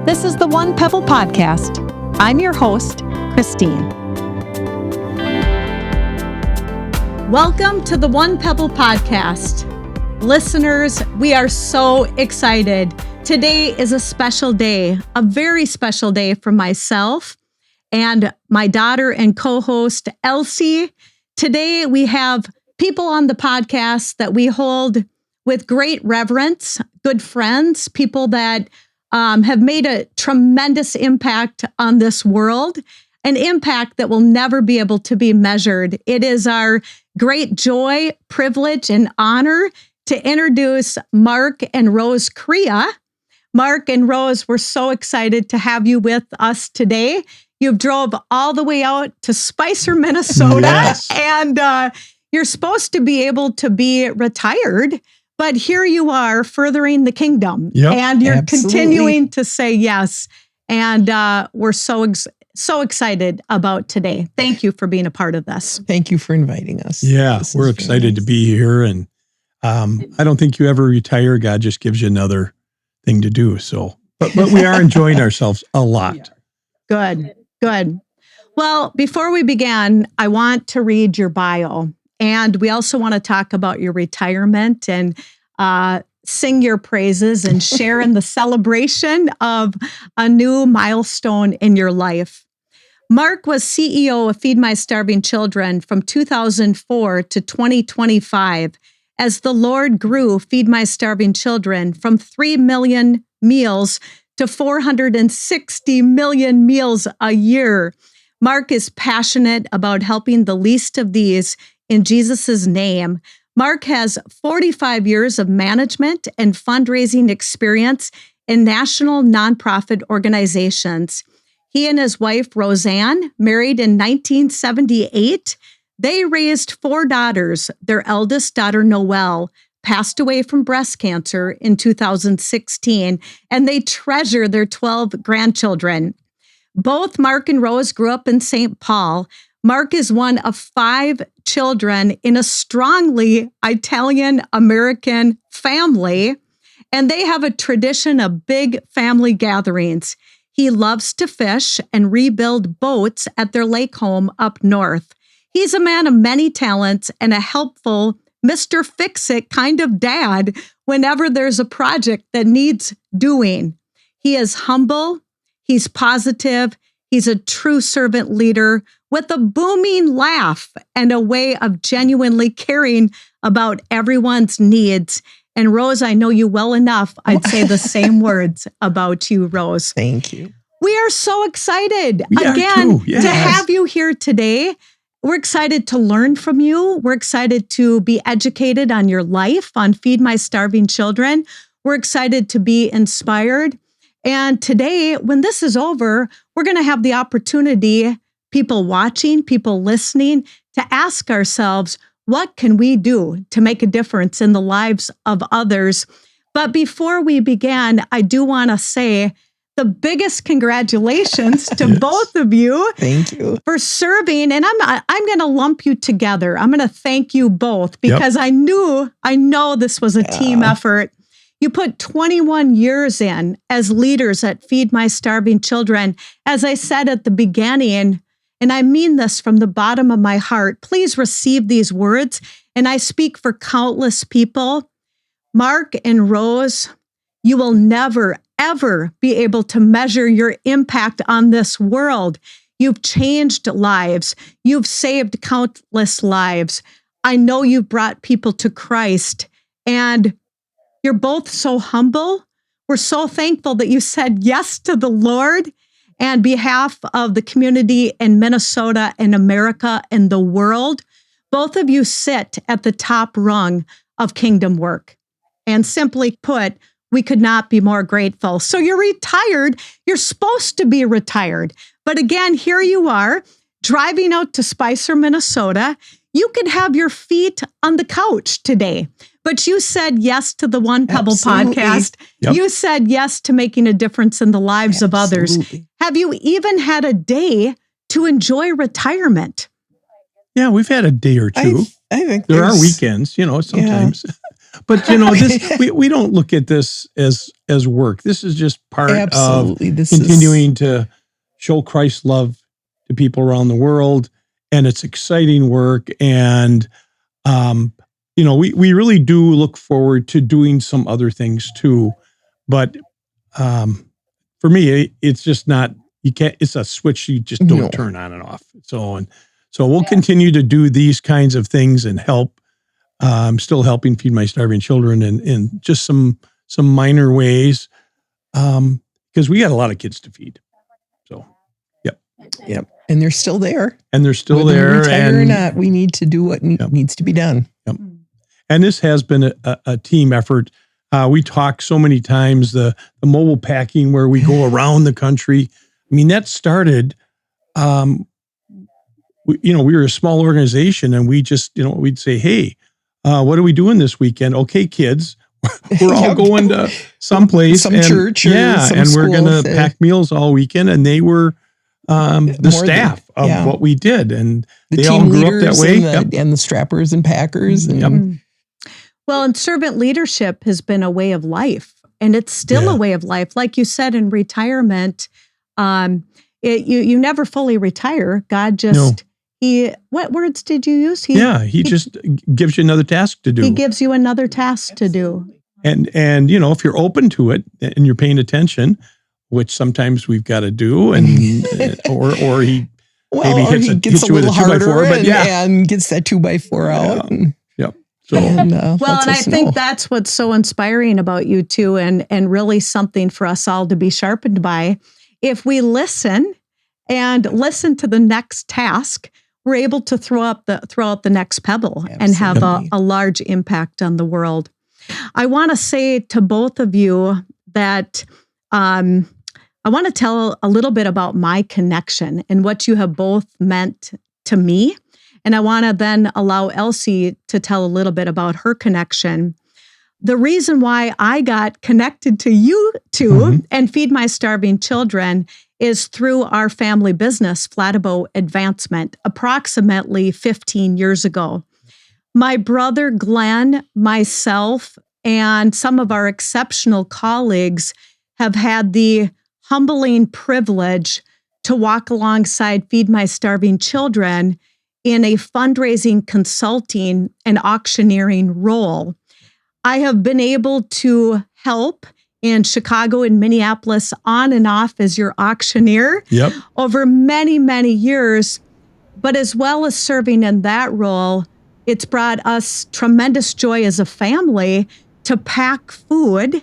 This is the One Pebble Podcast. I'm your host, Kristine. Welcome to the One Pebble Podcast. Listeners, we are so excited. Today is a special day, a very special day for myself and my daughter and co-host, Elsie. Today, we have people on the podcast that we hold with great reverence, good friends, people that have made a tremendous impact on this world, an impact that will never be able to be measured. It is our great joy, privilege, and honor to introduce Mark and Rose Crea. Mark and Rose, we're so excited to have you with us today. You've drove all the way out to Spicer, Minnesota, Yes. and you're supposed to be able to be retired, but here you are furthering the kingdom, Yep, and you're absolutely. continuing to say yes. And we're so excited about today. Thank you for being a part of this. Thank you for inviting us. Yeah, This is we're very excited to nice. be here. And I don't think you ever retire. God just gives you another thing to do. So, but we are enjoying ourselves a lot. Good. Well, before we begin, I want to read your bio. And we also want to talk about your retirement and sing your praises and share in the celebration of a new milestone in your life. Mark was CEO of Feed My Starving Children from 2004 to 2025 as the Lord grew Feed My Starving Children from 3 million meals to 460 million meals a year. Mark is passionate about helping the least of these in Jesus' name. Mark has 45 years of management and fundraising experience in national nonprofit organizations. He and his wife, Rosanne, married in 1978. They raised 4 daughters. Their eldest daughter, Noelle, passed away from breast cancer in 2016, and they treasure their 12 grandchildren. Both Mark and Rose grew up in St. Paul. Mark is one of 5 children in a strongly Italian-American family, and they have a tradition of big family gatherings. He loves to fish and rebuild boats at their lake home up north. He's a man of many talents and a helpful Mr. Fix-It kind of dad whenever there's a project that needs doing. He is humble, he's positive, he's a true servant leader with a booming laugh and a way of genuinely caring about everyone's needs. And Rose, I know you well enough. I'd say the same words about you, Rose. Thank you. We are so excited We are again too, yes. to have you here today. We're excited to learn from you. We're excited to be educated on your life, on Feed My Starving Children. We're excited to be inspired. And today, when this is over, we're going to have the opportunity, people watching, people listening, to ask ourselves, what can we do to make a difference in the lives of others? But before we begin, I do want to say the biggest congratulations to Yes. both of you Thank you. for serving. And I'm going to lump you together. I'm going to thank you both because I know this was a team effort. You put 21 years in as leaders at Feed My Starving Children. As I said at the beginning, and I mean this from the bottom of my heart, please receive these words. And I speak for countless people. Mark and Rose, you will never, ever be able to measure your impact on this world. You've changed lives. You've saved countless lives. I know you've brought people to Christ, and you're both so humble. We're so thankful that you said yes to the Lord. And on behalf of the community in Minnesota and America and the world, both of you sit at the top rung of kingdom work. And simply put, we could not be more grateful. So you're retired. You're supposed to be retired. But again, here you are driving out to Spicer, Minnesota. You could have your feet on the couch today, but you said yes to the One Pebble Absolutely. Podcast. Yep. You said yes to making a difference in the lives of others. Absolutely. Have you even had a day to enjoy retirement? Yeah, we've had a day or two. I think There are there's- weekends, sometimes. but this we don't look at this as work. This is just part Absolutely. of continuing to show Christ's love to people around the world, and it's exciting work. And we really do look forward to doing some other things too. But for me, it's just not. You can't. It's a switch you just don't turn on and off. So we'll continue to do these kinds of things and help. I'm still helping feed my starving children in just some minor ways, because we got a lot of kids to feed. So, yep, and they're still there. And they're still whether there. We retire or not, we need to do what needs to be done. Yep. And this has been a team effort. We talk so many times the mobile packing where we go around the country. I mean, that started. We were a small organization, and we just we'd say, hey. What are we doing this weekend? Okay, kids, we're all going to someplace, some church, and we're going to pack meals all weekend. And they were the staff of what we did, and they all grew up that way. And the strappers and packers. And, Well, and servant leadership has been a way of life, and it's still a way of life. Like you said, in retirement, you never fully retire. God just. What words did you use? He just gives you another task to do. He gives you another task to do. And if you're open to it and you're paying attention, which sometimes we've got to do, and or he hits you with a 2x4, and gets that 2x4 out. Yep. So and I think that's what's so inspiring about you too, and really something for us all to be sharpened by. If we listen to the next task, we're able to throw out the next pebble and have a large impact on the world. I want to say to both of you that I want to tell a little bit about my connection and what you have both meant to me. And I want to then allow Elsie to tell a little bit about her connection. The reason why I got connected to you two and Feed My Starving Children is through our family business, Flattabo Advancement, approximately 15 years ago. My brother Glenn, myself, and some of our exceptional colleagues have had the humbling privilege to walk alongside Feed My Starving Children in a fundraising, consulting, and auctioneering role. I have been able to help in Chicago and Minneapolis on and off as your auctioneer over many, many years. But as well as serving in that role, it's brought us tremendous joy as a family to pack food.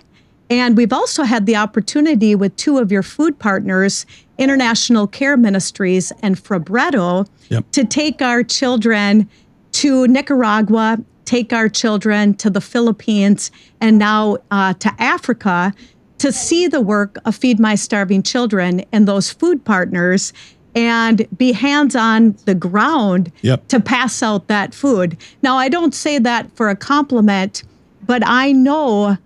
And we've also had the opportunity with two of your food partners, International Care Ministries and Fabretto, to take our children to Nicaragua, take our children to the Philippines, and now to Africa to see the work of Feed My Starving Children and those food partners and be hands on the ground to pass out that food. Now, I don't say that for a compliment, but I know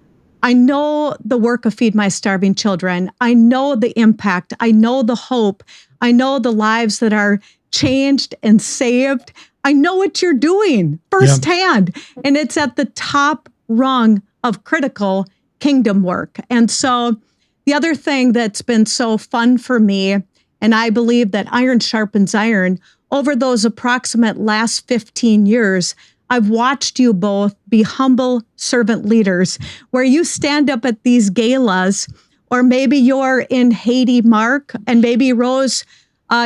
the work of Feed My Starving Children. I know the impact. I know the hope. I know the lives that are changed and saved. I know what you're doing firsthand. And it's at the top rung of critical kingdom work. And so the other thing that's been so fun for me, and I believe that iron sharpens iron, over those approximate last 15 years, I've watched you both be humble servant leaders, where you stand up at these galas, or maybe you're in Haiti, Mark, and maybe Rose,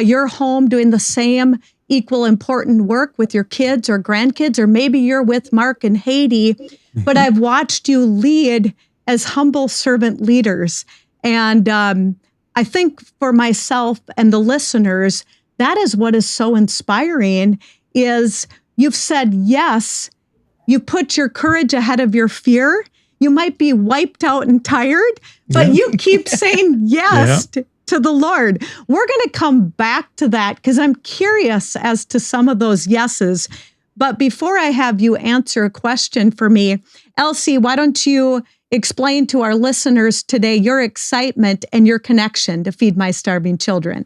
you're home doing the same equal important work with your kids or grandkids, or maybe you're with Mark in Haiti, but I've watched you lead as humble servant leaders. And I think for myself and the listeners, that is what is so inspiring, is you've said yes, you put your courage ahead of your fear. You might be wiped out and tired, but you keep saying yes to the Lord. We're going to come back to that because I'm curious as to some of those yeses. But before I have you answer a question for me, Elsie, why don't you explain to our listeners today your excitement and your connection to Feed My Starving Children?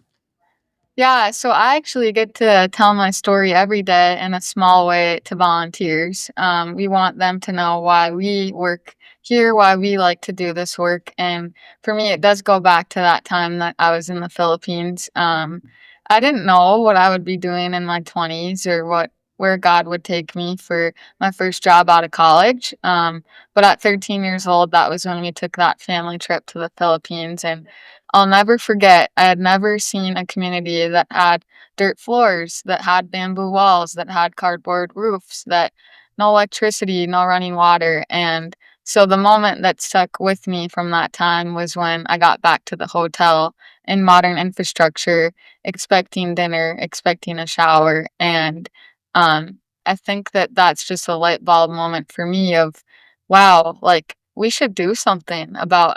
Yeah, so I actually get to tell my story every day in a small way to volunteers. We want them to know why we work here, why we like to do this work. And for me, it does go back to that time that I was in the Philippines. I didn't know what I would be doing in my 20s or where God would take me for my first job out of college. But at 13 years old, that was when we took that family trip to the Philippines. And I'll never forget, I had never seen a community that had dirt floors, that had bamboo walls, that had cardboard roofs, that no electricity, no running water. And so the moment that stuck with me from that time was when I got back to the hotel in modern infrastructure, expecting dinner, expecting a shower. And I think that that's just a light bulb moment for me of, wow, like we should do something about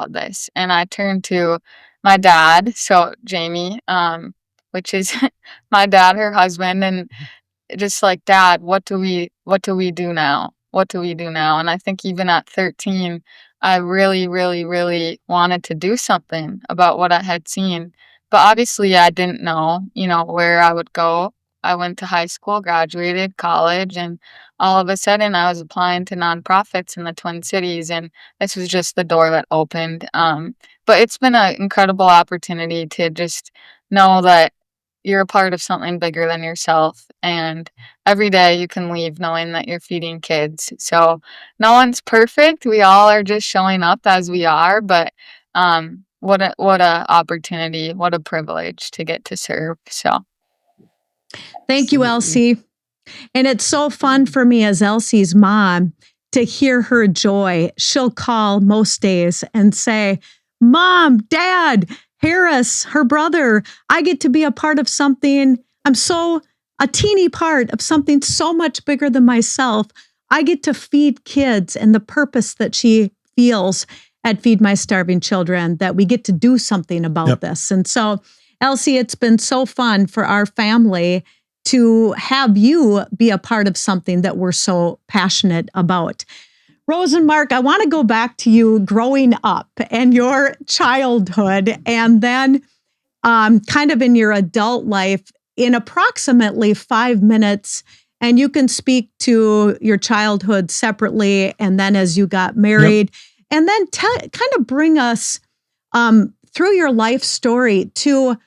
this. And I turned to my dad, so Jamie, which is my dad, her husband, and just like, "Dad, what do we do now? What do we do now?" And I think even at 13, I really, really, really wanted to do something about what I had seen. But obviously I didn't know, where I would go. I went to high school, graduated college, and all of a sudden I was applying to nonprofits in the Twin Cities, and this was just the door that opened. But it's been an incredible opportunity to just know that you're a part of something bigger than yourself. And every day you can leave knowing that you're feeding kids. So no one's perfect. We all are just showing up as we are. But what a opportunity, what a privilege to get to serve. So Thank you, Elsie. And it's so fun for me as Elsie's mom to hear her joy. She'll call most days and say, Mom, Dad, Harris, her brother, I get to be a part of something. I'm so a teeny part of something so much bigger than myself. I get to feed kids, and the purpose that she feels at Feed My Starving Children, that we get to do something about this. And so, Elsie, it's been so fun for our family to have you be a part of something that we're so passionate about. Rose and Mark, I want to go back to you growing up and your childhood, and then kind of in your adult life in approximately 5 minutes. And you can speak to your childhood separately, and then as you got married, and then kind of bring us through your life story to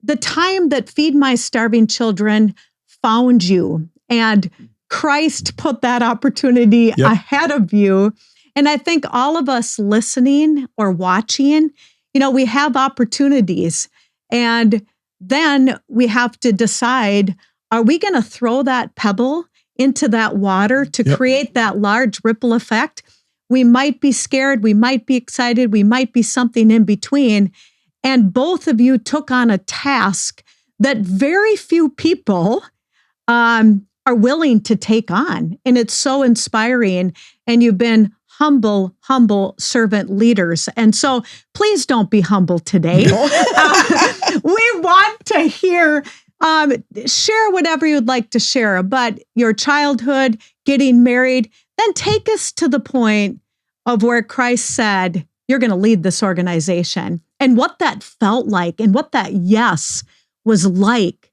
the time that Feed My Starving Children found you, and Christ put that opportunity ahead of you. And I think all of us listening or watching, we have opportunities, and then we have to decide, are we going to throw that pebble into that water to create that large ripple effect? We might be scared, we might be excited, we might be something in between. And both of you took on a task that very few people are willing to take on. And it's so inspiring. And you've been humble servant leaders. And so please don't be humble today. We want to hear, share whatever you'd like to share about your childhood, getting married, then take us to the point of where Christ said, you're going to lead this organization, and what that felt like and what that yes was like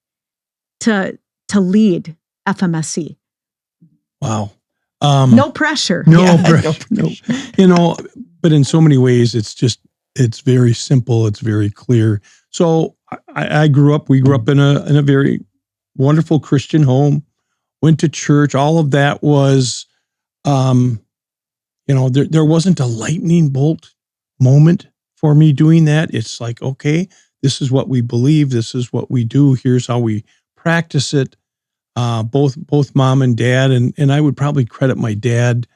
to lead FMSC. Wow. No pressure. No pressure. No. But in so many ways, it's very simple. It's very clear. So we grew up in a very wonderful Christian home, went to church. All of that was, there wasn't a lightning bolt moment for me doing that. It's like, okay, this is what we believe. This is what we do. Here's how we practice it. Both mom and dad, and I would probably credit my dad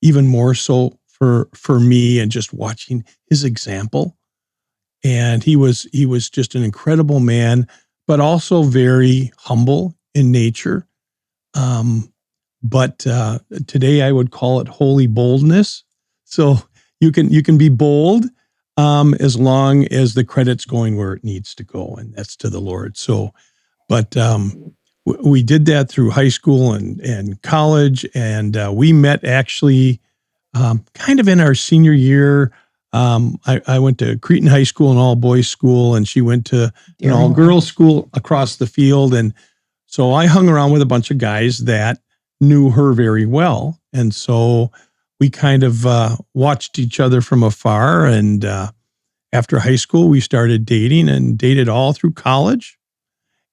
even more so for me and just watching his example. And he was just an incredible man, but also very humble in nature. But today I would call it holy boldness. So you can be bold as long as the credit's going where it needs to go, and that's to the Lord. So, but we did that through high school and college, and we met actually kind of in our senior year I went to Cretin High School, an all-boys school, and she went to an all-girls school across the field. And so I hung around with a bunch of guys that knew her very well. And so we kind of watched each other from afar. And after high school, we started dating and dated all through college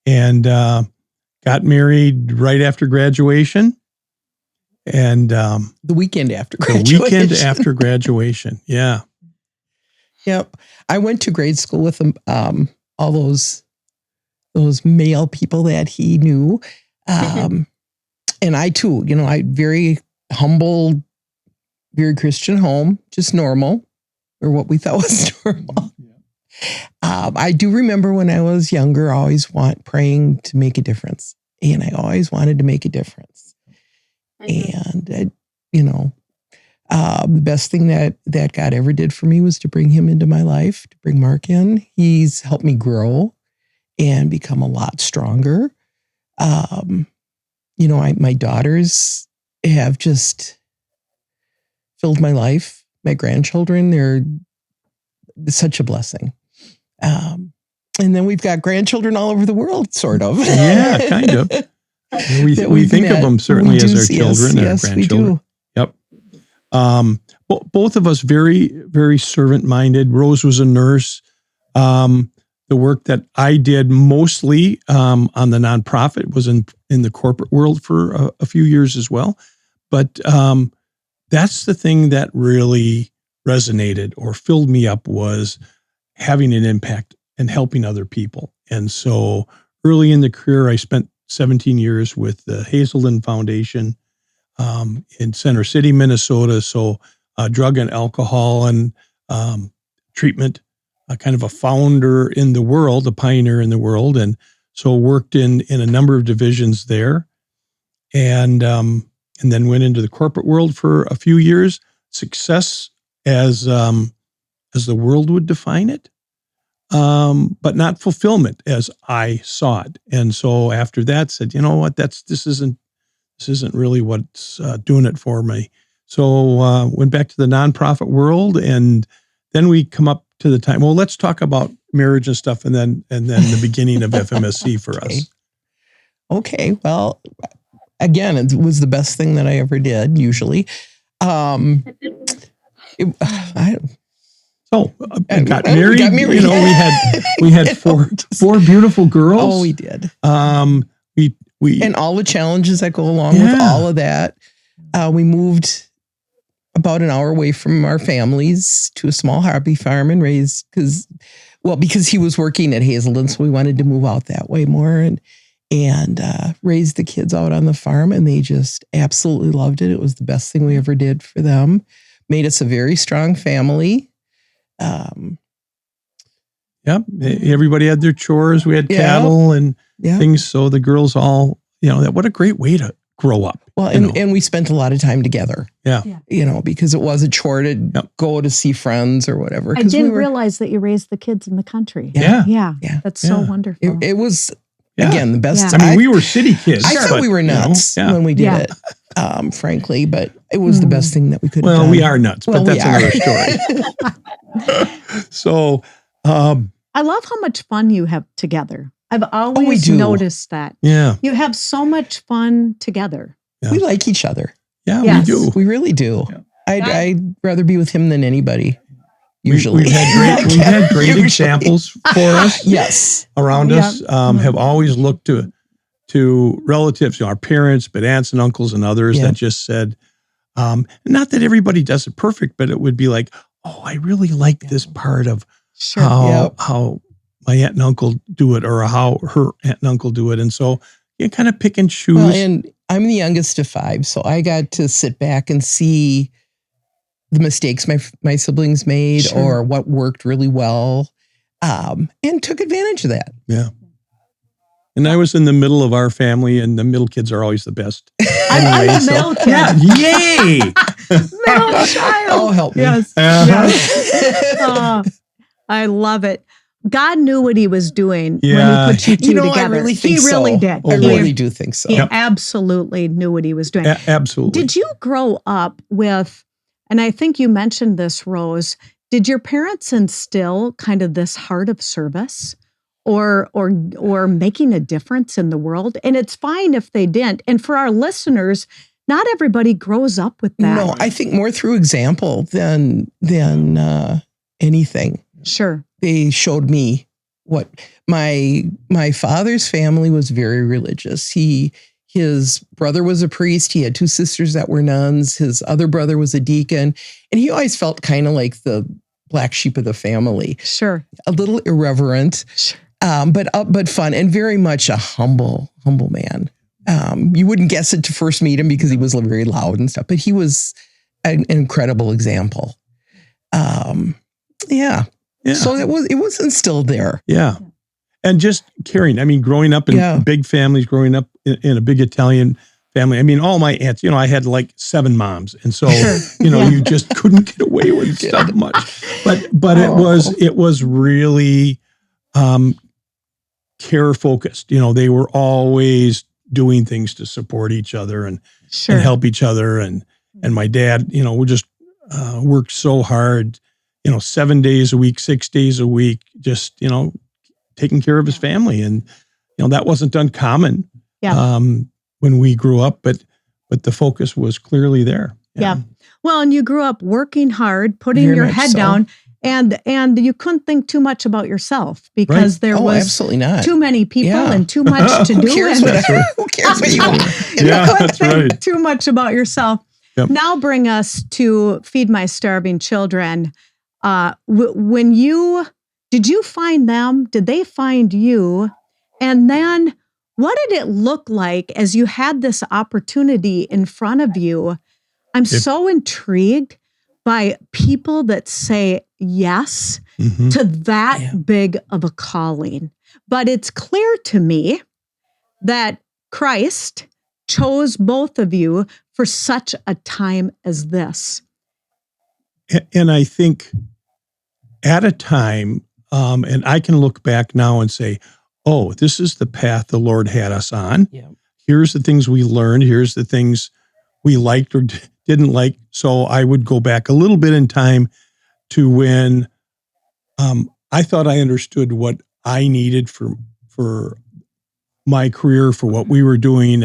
and got married right after graduation. And the weekend after graduation. The weekend after graduation. Yeah. Yep. I went to grade school with all those male people that he knew. And I too, I very humble, very Christian home, just normal, or what we thought was normal. I do remember when I was younger, always praying to make a difference. And I always wanted to make a difference. And, the best thing that God ever did for me was to bring him into my life, to bring Mark in. He's helped me grow and become a lot stronger. My daughters have just filled my life. My grandchildren, they're such a blessing. And then we've got grandchildren all over the world, sort of. Yeah, kind of. We think of them certainly as our children and our grandchildren. We do. Yep. Both of us very, very servant-minded. Rose was a nurse. The work that I did mostly on the nonprofit was in the corporate world for a few years as well. But that's the thing that really resonated or filled me up, was having an impact and helping other people. And so early in the career, I spent 17 years with the Hazelden Foundation in Center City, Minnesota. So drug and alcohol and treatment, kind of a founder in the world, a pioneer in the world. And so worked in a number of divisions there. And then went into the corporate world for a few years. Success as the world would define it, but not fulfillment as I saw it. And so after that, said, you know what, this isn't really what's doing it for me. So went back to the nonprofit world, and then we come up to the time. Well, let's talk about marriage and stuff, and then the beginning of FMSC for us. Okay, well. Again, it was the best thing that I ever did, usually. Got married. We had four beautiful girls. Oh, we did. We and all the challenges that go along with all of that. We moved about an hour away from our families to a small hobby farm and raised because he was working at Hazelden, so we wanted to move out that way more and raised the kids out on the farm, and they just absolutely loved it. It was the best thing we ever did for them. Made us a very strong family. Everybody had their chores. We had cattle and things. So the girls all, what a great way to grow up. Well, and we spent a lot of time together. Yeah. Because it was a chore to go to see friends or whatever. I didn't realize that you raised the kids in the country. Yeah. That's so wonderful. It was, again, the best. I mean, we were city kids. I thought we were nuts when we did it, frankly, but it was the best thing that we could have done. Well, we are nuts, but that's another story. So, I love how much fun you have together. I've always noticed that. Yeah. You have so much fun together. Yeah. We like each other. Yeah, we do. We really do. Yeah. I'd rather be with him than anybody. Usually. We've had great examples for us. Yes. Around us, have always looked to relatives, our parents, but aunts and uncles and others that just said, not that everybody does it perfect, but it would be like, oh, I really like this part of how my aunt and uncle do it, or how her aunt and uncle do it. And so you kind of pick and choose. Well, and I'm the youngest of 5, so I got to sit back and see the mistakes my siblings made or what worked really well, and took advantage of that. Yeah. And I was in the middle of our family, and the middle kids are always the best. I'm a middle kid. Yeah, yay! Middle child. Oh, help me. Yes. Yes. I love it. God knew what he was doing when he put you two together. I really think he really did. I really do think so. He absolutely knew what he was doing. Absolutely. Did you grow up with, and I think you mentioned this, Rose, Did your parents instill kind of this heart of service or making a difference in the world? And it's fine if they didn't. And for our listeners, not everybody grows up with that. No, I think more through example than anything. Sure. They showed me what my father's family was very religious. His brother was a priest. He had two sisters that were nuns. His other brother was a deacon. And he always felt kind of like the black sheep of the family. Sure. A little irreverent, Sure. But fun and very much a humble man. You wouldn't guess it to first meet him because he was very loud and stuff, but he was an incredible example. Yeah. So it was instilled there. Yeah. And just caring. I mean, growing up in big families, growing up in a big Italian family. I mean, all my aunts, I had like 7 moms. And so, you just couldn't get away with stuff much. But it was really care focused. They were always doing things to support each other and help each other. And my dad, we just worked so hard, 7 days a week, 6 days a week, just, taking care of his family. And, that wasn't uncommon when we grew up, but the focus was clearly there. Yeah. Well, and you grew up working hard, putting your head down, and you couldn't think too much about yourself because there was absolutely not. Too many people and too much to do. Who cares what you want? You couldn't think too much about yourself. Yep. Now bring us to Feed My Starving Children. Did you find them? Did they find you? And then what did it look like as you had this opportunity in front of you? I'm so intrigued by people that say yes to that big of a calling. But it's clear to me that Christ chose both of you for such a time as this. And I think at a time, and I can look back now and say, oh, this is the path the Lord had us on. Yeah. Here's the things we learned. Here's the things we liked or didn't like. So I would go back a little bit in time to when I thought I understood what I needed for my career, for what we were doing,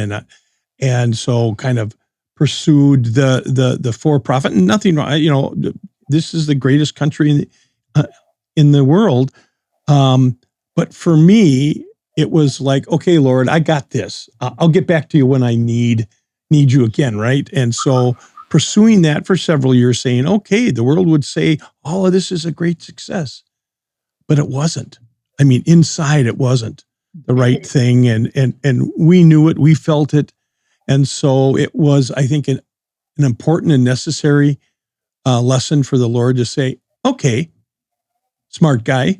and so kind of pursued the for-profit. And nothing wrong. This is the greatest country in the world. But for me, it was like, okay, Lord, I got this. I'll get back to you when I need you again, right? And so pursuing that for several years, saying, okay, the world would say all of this is a great success. But it wasn't. I mean, inside it wasn't the right thing. And we knew it, we felt it. And so it was, I think, an important and necessary lesson for the Lord to say, okay, smart guy,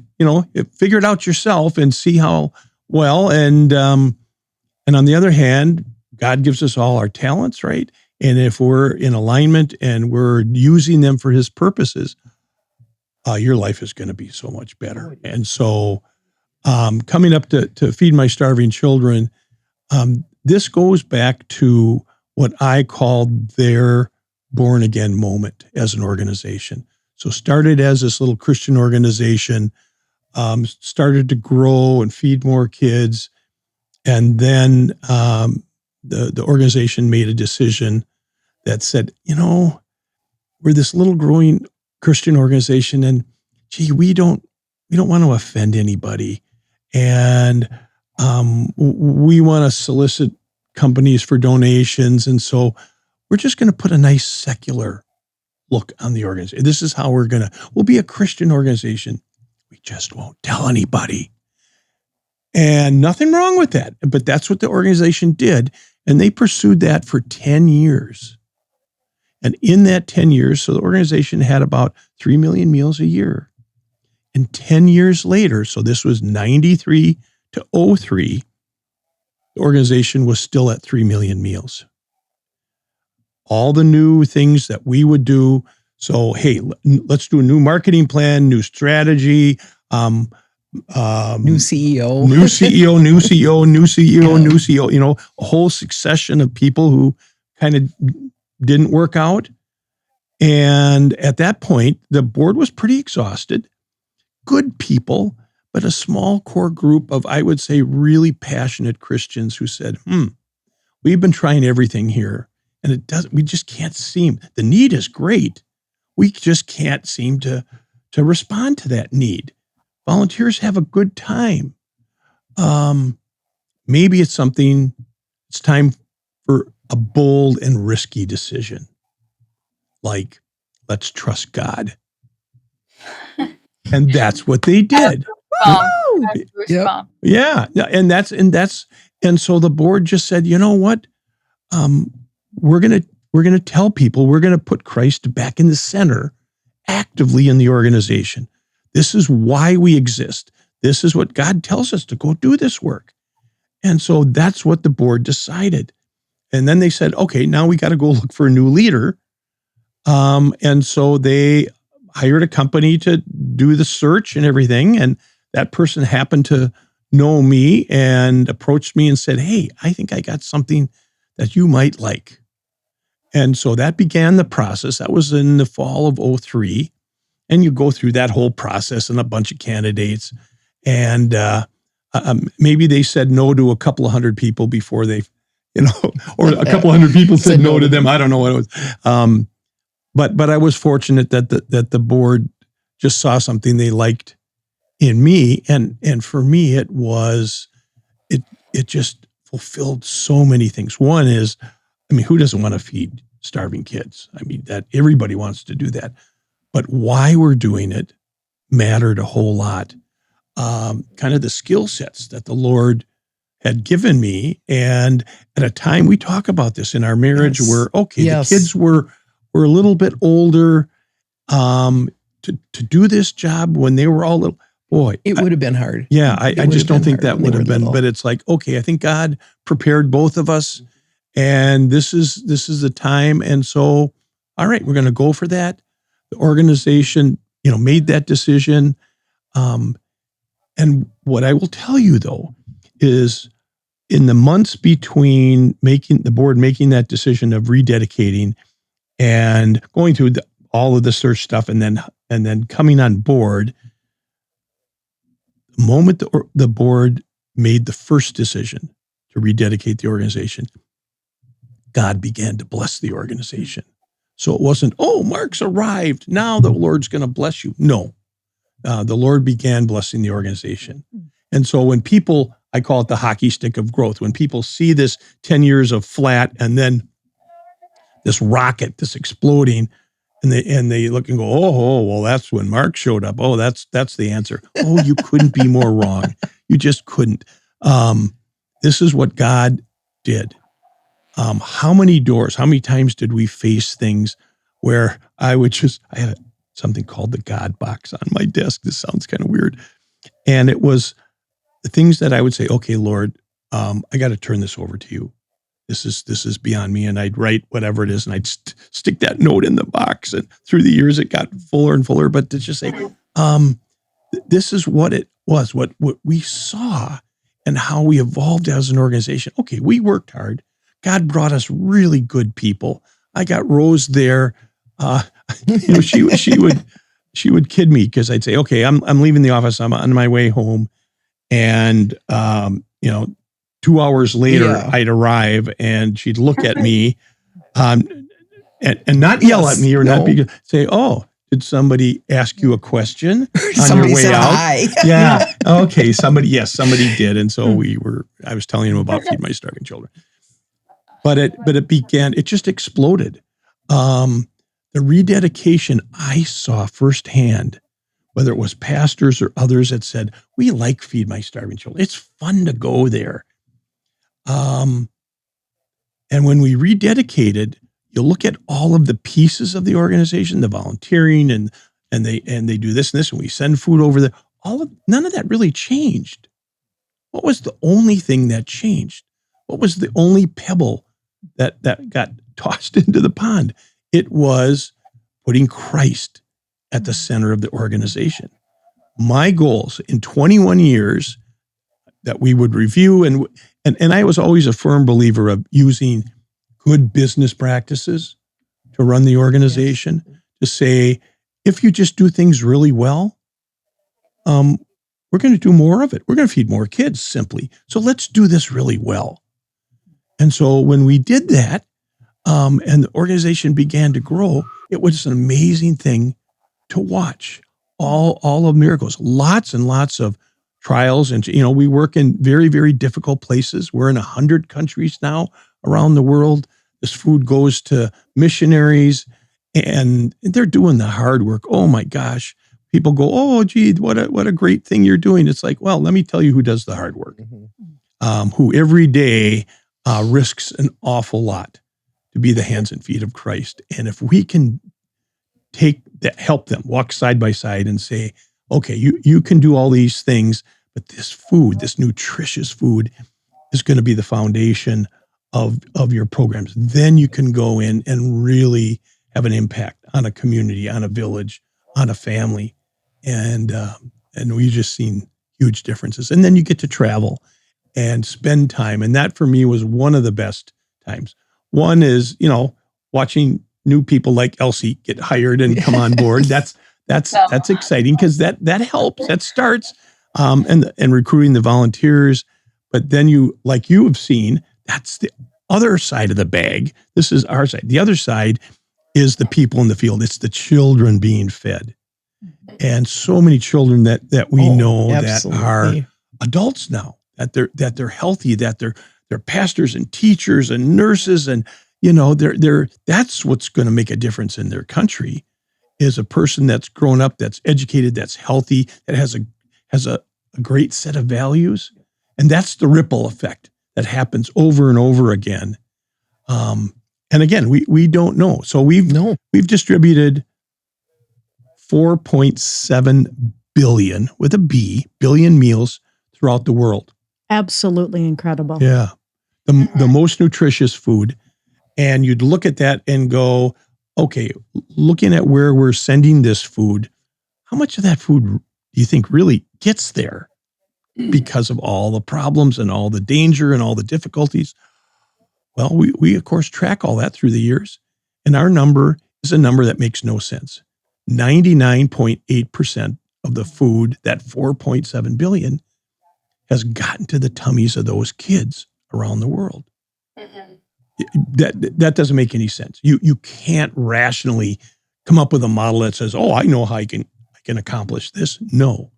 figure it out yourself and see how well. And on the other hand, God gives us all our talents, right? And if we're in alignment and we're using them for his purposes, your life is going to be so much better. And so coming up to Feed My Starving Children, this goes back to what I called their born again moment as an organization. So started as this little Christian organization, started to grow and feed more kids. And then the organization made a decision that said, we're this little growing Christian organization and we don't want to offend anybody. And we want to solicit companies for donations. And so we're just going to put a nice secular look on the organization. This is how we'll be a Christian organization. We just won't tell anybody. And nothing wrong with that. But that's what the organization did. And they pursued that for 10 years. And in that 10 years, so the organization had about 3 million meals a year. And 10 years later, so this was 93 to 03, the organization was still at 3 million meals. All the new things that we would do. So, hey, let's do a new marketing plan, new strategy, new CEO, new CEO, a whole succession of people who kind of didn't work out. And at that point, the board was pretty exhausted, good people, but a small core group of, I would say, really passionate Christians who said, we've been trying everything here, and we just can't seem, the need is great. We just can't seem to respond to that need. Volunteers have a good time. Maybe it's time for a bold and risky decision. Like, let's trust God. And that's what they did. Yep. Yeah. And so the board just said, you know what? We're going to tell people, we're going to put Christ back in the center actively in the organization. This is why we exist. This is what God tells us to go do this work. And so that's what the board decided. And then they said, okay, now we got to go look for a new leader. And so they hired a company to do the search and everything. And that person happened to know me and approached me and said, hey, I think I got something that you might like. And so that began the process. That was in the fall of 2003. And you go through that whole process and a bunch of candidates. And maybe they said no to a couple of hundred people before they, or a couple of hundred people said no to them. I don't know what it was. But I was fortunate that the board just saw something they liked in me. And for me, it just fulfilled so many things. One is, who doesn't want to feed starving kids? That everybody wants to do that. But why we're doing it mattered a whole lot. Kind of the skill sets that the Lord had given me. And at a time, we talk about this in our marriage where, the kids were a little bit older to do this job when they were all little. Boy, it would have been hard. Yeah, I just don't think that would have been. But it's like, okay, I think God prepared both of us, and this is the time. And so, all right, we're going to go for that. The organization, made that decision. And what I will tell you though is, in the months between the board making that decision of rededicating and going through all of the search stuff, and then coming on board, the moment the board made the first decision to rededicate the organization, God began to bless the organization. So it wasn't, Mark's arrived, now the Lord's going to bless you. No, the Lord began blessing the organization. And so when people, I call it the hockey stick of growth, when people see this 10 years of flat and then this rocket, this exploding, and they look and go, well, that's when Mark showed up. Oh, that's the answer. Oh, you couldn't be more wrong. You just couldn't. This is what God did. How many times did we face things where I had something called the God box on my desk. This sounds kind of weird. And it was the things that I would say, okay, Lord, I got to turn this over to you. This is beyond me. And I'd write whatever it is, and I'd stick that note in the box. And through the years, it got fuller and fuller. But to just say, this is what it was, what we saw, and how we evolved as an organization. Okay, we worked hard. God brought us really good people. I got Rose there. She would kid me because I'd say, okay, I'm leaving the office. I'm on my way home. And, 2 hours later, I'd arrive and she'd look at me and not yell at me or not say, oh, did somebody ask you a question on your way out? Hi. Yeah. Okay. Somebody did. And so I was telling him about Feed My Starving Children. But it just exploded. The rededication I saw firsthand, whether it was pastors or others that said, we like Feed My Starving Children. It's fun to go there. And when we rededicated, you look at all of the pieces of the organization, the volunteering and they do this and this, and we send food over there. None of that really changed. What was the only thing that changed? What was the only pebble that got tossed into the pond? It was putting Christ at the center of the organization. My goals in 21 years that we would review, and I was always a firm believer of using good business practices to run the organization, to say, if you just do things really well, we're going to do more of it. We're going to feed more kids simply. So let's do this really well. And so when we did that, and the organization began to grow, it was an amazing thing to watch. All of miracles, lots and lots of trials. And, we work in very, very difficult places. We're in 100 countries now around the world. This food goes to missionaries, and they're doing the hard work. Oh my gosh. People go, oh, gee, what a great thing you're doing. It's like, well, let me tell you who does the hard work, who every day risks an awful lot to be the hands and feet of Christ. And if we can help them walk side by side and say, okay, you can do all these things, but this food, this nutritious food, is going to be the foundation of your programs. Then you can go in and really have an impact on a community, on a village, on a family. And we've just seen huge differences. And then you get to travel and spend time. And that for me was one of the best times. One is, watching new people like Elsie get hired and come on board. That's exciting because that helps. That starts and recruiting the volunteers. But then you have seen, that's the other side of the bag. This is our side. The other side is the people in the field. It's the children being fed. And so many children that we know absolutely. That are adults now, that they're healthy, that they're pastors and teachers and nurses, and that's what's going to make a difference in their country, is a person that's grown up, that's educated, that's healthy, that has a great set of values. And that's the ripple effect that happens over and over again. And again, we don't know. So we've distributed 4.7 billion with a B, billion meals throughout the world. Absolutely incredible. Yeah. The most nutritious food. And you'd look at that and go, okay, looking at where we're sending this food, how much of that food do you think really gets there because of all the problems and all the danger and all the difficulties? Well, we of course track all that through the years. And our number is a number that makes no sense. 99.8% of the food, that 4.7 billion, has gotten to the tummies of those kids around the world. That doesn't make any sense. You can't rationally come up with a model that says, oh, I know how I can accomplish this. No.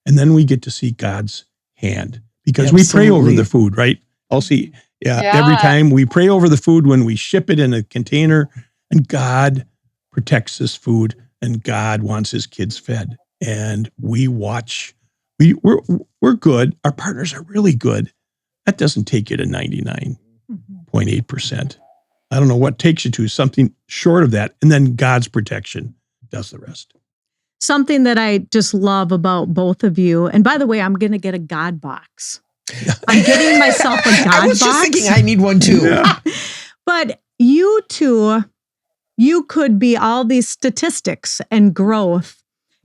And then we get to see God's hand, because absolutely. We pray over the food, right? Elsie, every time we pray over the food when we ship it in a container, and God protects this food, and God wants his kids fed. And we watch. We're good. Our partners are really good. That doesn't take you to 99.8%. I don't know what takes you to, something short of that. And then God's protection does the rest. Something that I just love about both of you. And by the way, I'm going to get a God box. I'm getting myself a God box. I was just thinking I need one too. Yeah. But you two, you could be all these statistics and growth.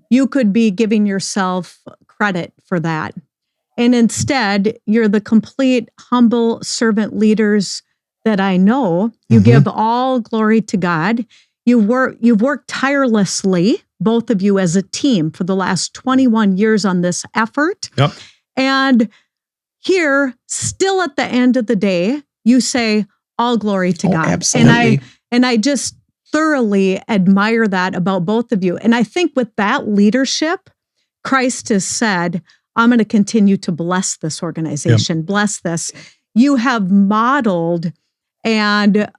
You could be giving yourself credit for that. And instead, you're the complete humble servant leaders that I know. You give all glory to God. You've worked tirelessly, both of you as a team, for the last 21 years on this effort. Yep. And here, still at the end of the day, you say all glory to God. Absolutely. And I just thoroughly admire that about both of you. And I think with that leadership, Christ has said, I'm going to continue to bless this organization, bless this. You have modeled, and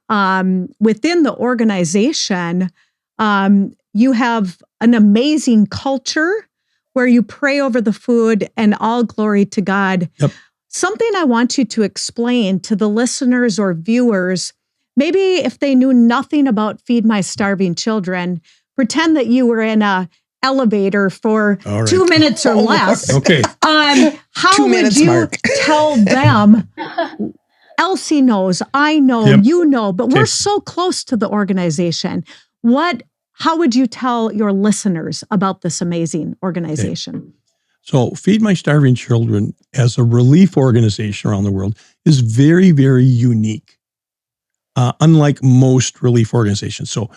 within the organization, you have an amazing culture where you pray over the food and all glory to God. Yep. Something I want you to explain to the listeners or viewers, maybe if they knew nothing about Feed My Starving Children, pretend that you were in a elevator for 2 minutes or less. Okay. How 2 would minutes, you Mark. tell them? Elsie knows, I know, you know, but we're so close to the organization. How would you tell your listeners about this amazing organization? Okay. So Feed My Starving Children, as a relief organization around the world, is very, very unique. unlike most relief organizations. So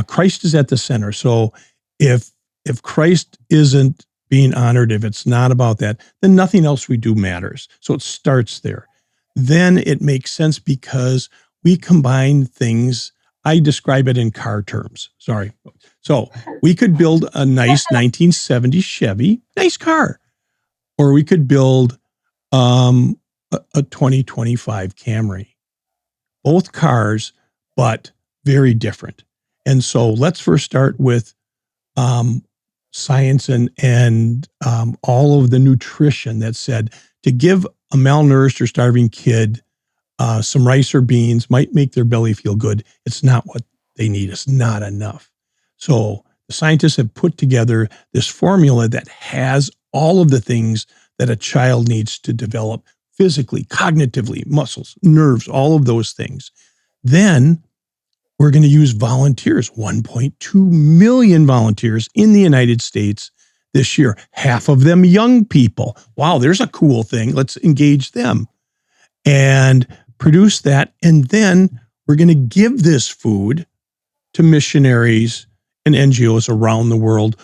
Christ is at the center. So if Christ isn't being honored, if it's not about that, then nothing else we do matters. So it starts there. Then it makes sense because we combine things. I describe it in car terms. Sorry. So we could build a nice 1970 Chevy, nice car, or we could build a 2025 Camry. Both cars, but very different. And so let's first start with science and all of the nutrition that said to give a malnourished or starving kid some rice or beans might make their belly feel good. It's not what they need. It's not enough. So the scientists have put together this formula that has all of the things that a child needs to develop physically, cognitively, muscles, nerves, all of those things. Then we're going to use volunteers, 1.2 million volunteers in the United States this year, half of them young people. Wow, there's a cool thing. Let's engage them and produce that. And then we're going to give this food to missionaries and NGOs around the world.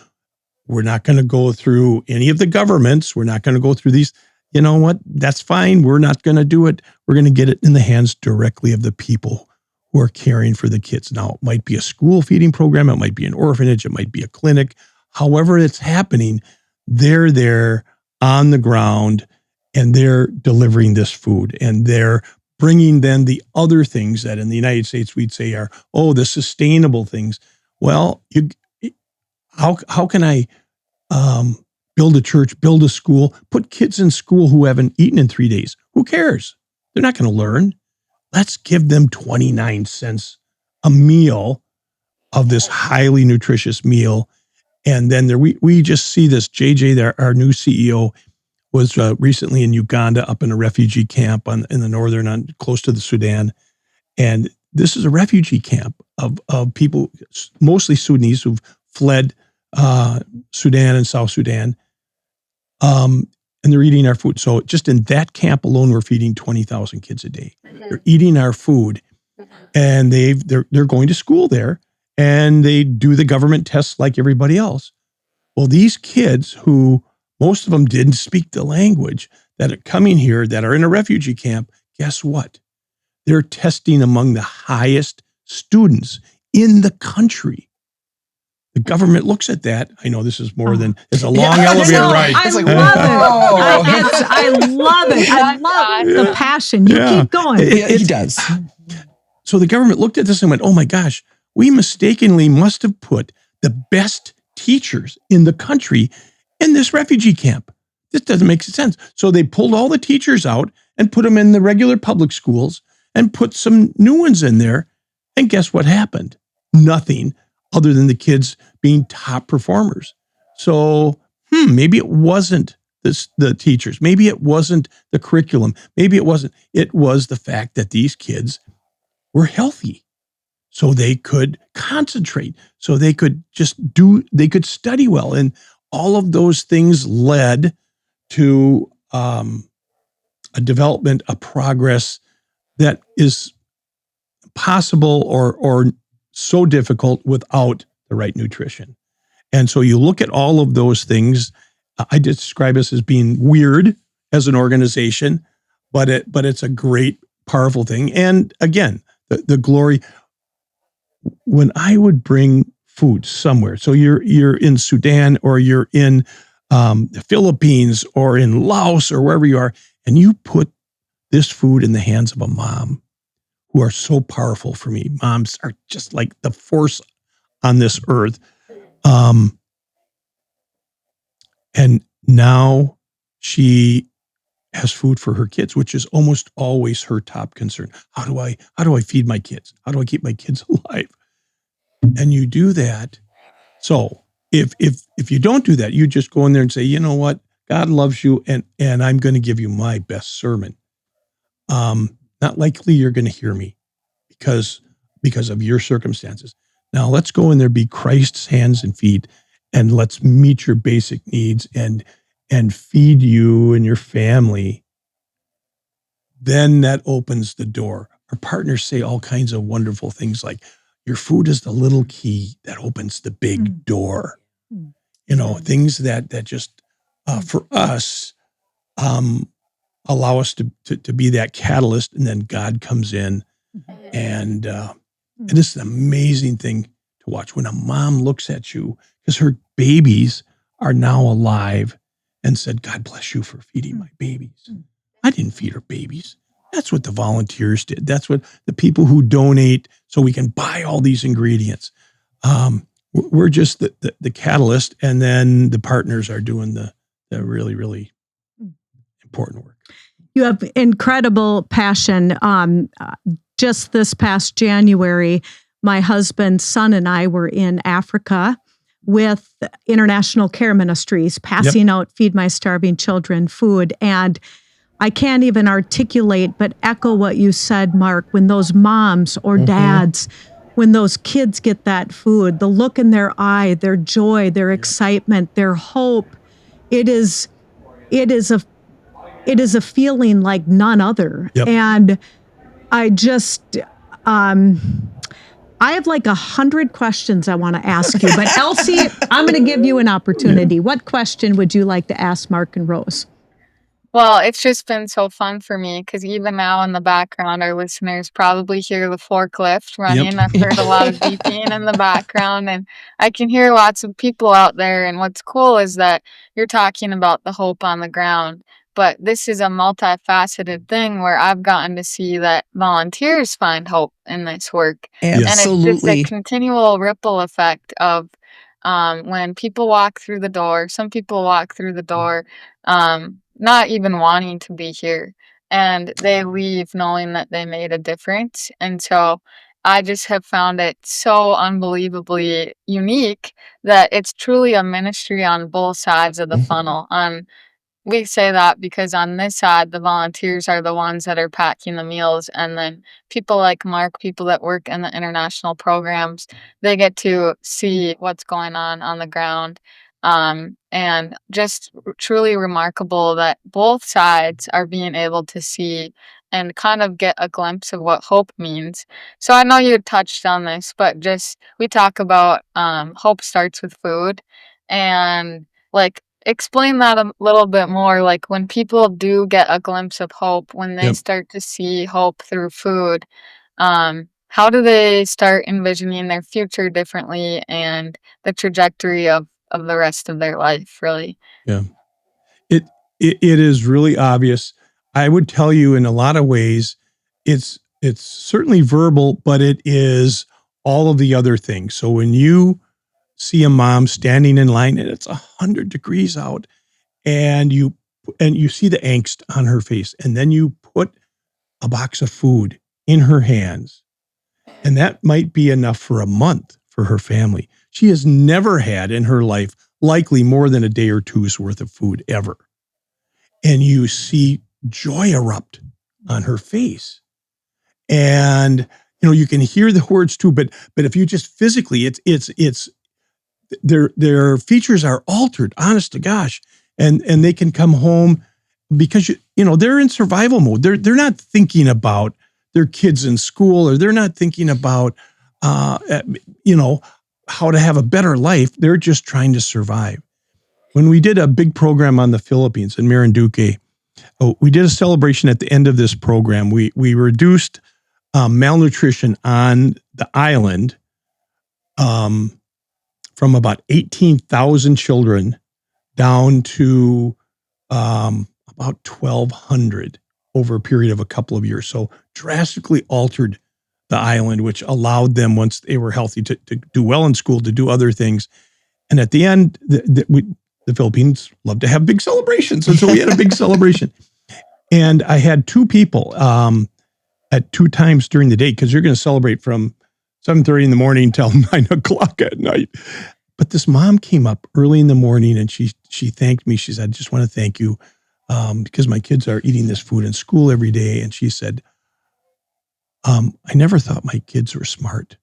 We're not going to go through any of the governments. We're not going to go through these. You know what? That's fine. We're not going to do it. We're going to get it in the hands directly of the people who are caring for the kids. Now, it might be a school feeding program. It might be an orphanage. It might be a clinic. However it's happening, they're there on the ground and they're delivering this food and they're bringing then the other things that in the United States we'd say are, the sustainable things. Well, how can I build a church, build a school, put kids in school who haven't eaten in 3 days? Who cares? They're not going to learn. Let's give them 29 cents a meal of this highly nutritious meal. And then we just see this. JJ, our new CEO, was recently in Uganda up in a refugee camp in the northern, close to the Sudan. And this is a refugee camp of people, mostly Sudanese, who've fled Sudan and South Sudan. And they're eating our food. So just in that camp alone, we're feeding 20,000 kids a day. They're eating our food, and they're going to school there, and they do the government tests like everybody else. Well, these kids, who most of them didn't speak the language, that are coming here, that are in a refugee camp, guess what? They're testing among the highest students in the country. The government looks at that. I know this is more than, it's a long elevator ride. I love it. I love it. I love the passion. You keep going. He does. So the government looked at this and went, oh my gosh, we mistakenly must have put the best teachers in the country in this refugee camp. This doesn't make sense. So they pulled all the teachers out and put them in the regular public schools and put some new ones in there. And guess what happened? Nothing other than the kids being top performers. So, maybe it wasn't the teachers. Maybe it wasn't the curriculum. Maybe it wasn't. It was the fact that these kids were healthy. So they could concentrate. So they could they could study well. And all of those things led to a development, a progress that is possible or so difficult without the right nutrition. And so you look at all of those things. I describe us as being weird as an organization, but it's a great, powerful thing. And again, the glory, when I would bring food somewhere, so you're in Sudan or you're in the Philippines or in Laos or wherever you are, and you put this food in the hands of a mom, who are so powerful for me. Moms are just like the force on this earth. And now she has food for her kids, which is almost always her top concern. How do I feed my kids? How do I keep my kids alive? And you do that. So if you don't do that, you just go in there and say, you know what? God loves you, and I'm going to give you my best sermon. Not likely you're going to hear me because of your circumstances. Now let's go in there, be Christ's hands and feet, and let's meet your basic needs and feed you and your family. Then that opens the door. our partners say all kinds of wonderful things like, your food is the little key that opens the big door. Things that just, for us, allow us to be that catalyst, and then God comes in. And it's an amazing thing to watch when a mom looks at you, because her babies are now alive, and said, God bless you for feeding my babies. I didn't feed her babies. That's what the volunteers did. That's what the people who donate so we can buy all these ingredients. We're just the catalyst, and then the partners are doing the really, really important work. You have incredible passion. Just this past January, my husband's son and I were in Africa with International Care Ministries, passing out Feed My Starving Children food. And I can't even articulate, but echo what you said, Mark, when those moms or dads, when those kids get that food, the look in their eye, their joy, their excitement, their hope, it is a feeling like none other. And I just, I have like 100 questions I want to ask you, but Elsie, I'm going to give you an opportunity. What question would you like to ask Mark and Rose? Well, it's just been so fun for me because even now in the background, our listeners probably hear the forklift running. I've heard a lot of beeping in the background, and I can hear lots of people out there. And what's cool is that you're talking about the hope on the ground, but this is a multifaceted thing where I've gotten to see that volunteers find hope in this work. And it's just Absolutely. a continual ripple effect of when people walk through the door, some people walk through the door not even wanting to be here, and they leave knowing that they made a difference. And so I just have found it so unbelievably unique that it's truly a ministry on both sides of the funnel. We say that because on this side, the volunteers are the ones that are packing the meals. And then people like Mark, people that work in the international programs, they get to see what's going on the ground. And just truly remarkable that both sides are being able to see and kind of get a glimpse of what hope means. So I know you touched on this, but just we talk about hope starts with food. And like, explain that a little bit more, like when people do get a glimpse of hope, when they start to see hope through food, how do they start envisioning their future differently and the trajectory of the rest of their life, really? Yeah. It is really obvious. I would tell you in a lot of ways, it's certainly verbal, but it is all of the other things. So when you see a mom standing in line and it's 100 degrees out, and you see the angst on her face, and then you put a box of food in her hands, and that might be enough for a month for her family. She has never had in her life likely more than a day or two's worth of food ever. And you see joy erupt on her face. And you can hear the words too, but if you just physically, it's their features are altered, honest to gosh. And they can come home because they're in survival mode. They're not thinking about their kids in school, or they're not thinking about how to have a better life. They're just trying to survive. When we did a big program on the Philippines in Marinduque, we did a celebration at the end of this program. We reduced malnutrition on the island from about 18,000 children down to about 1,200 over a period of a couple of years. So drastically altered the island, which allowed them, once they were healthy, to do well in school, to do other things. And at the end, the Philippines love to have big celebrations. And so we had a big celebration. And I had two people at two times during the day, because you're going to celebrate from 7:30 in the morning till 9 o'clock at night. But this mom came up early in the morning, and she thanked me. She said, I just want to thank you because my kids are eating this food in school every day. And she said, I never thought my kids were smart.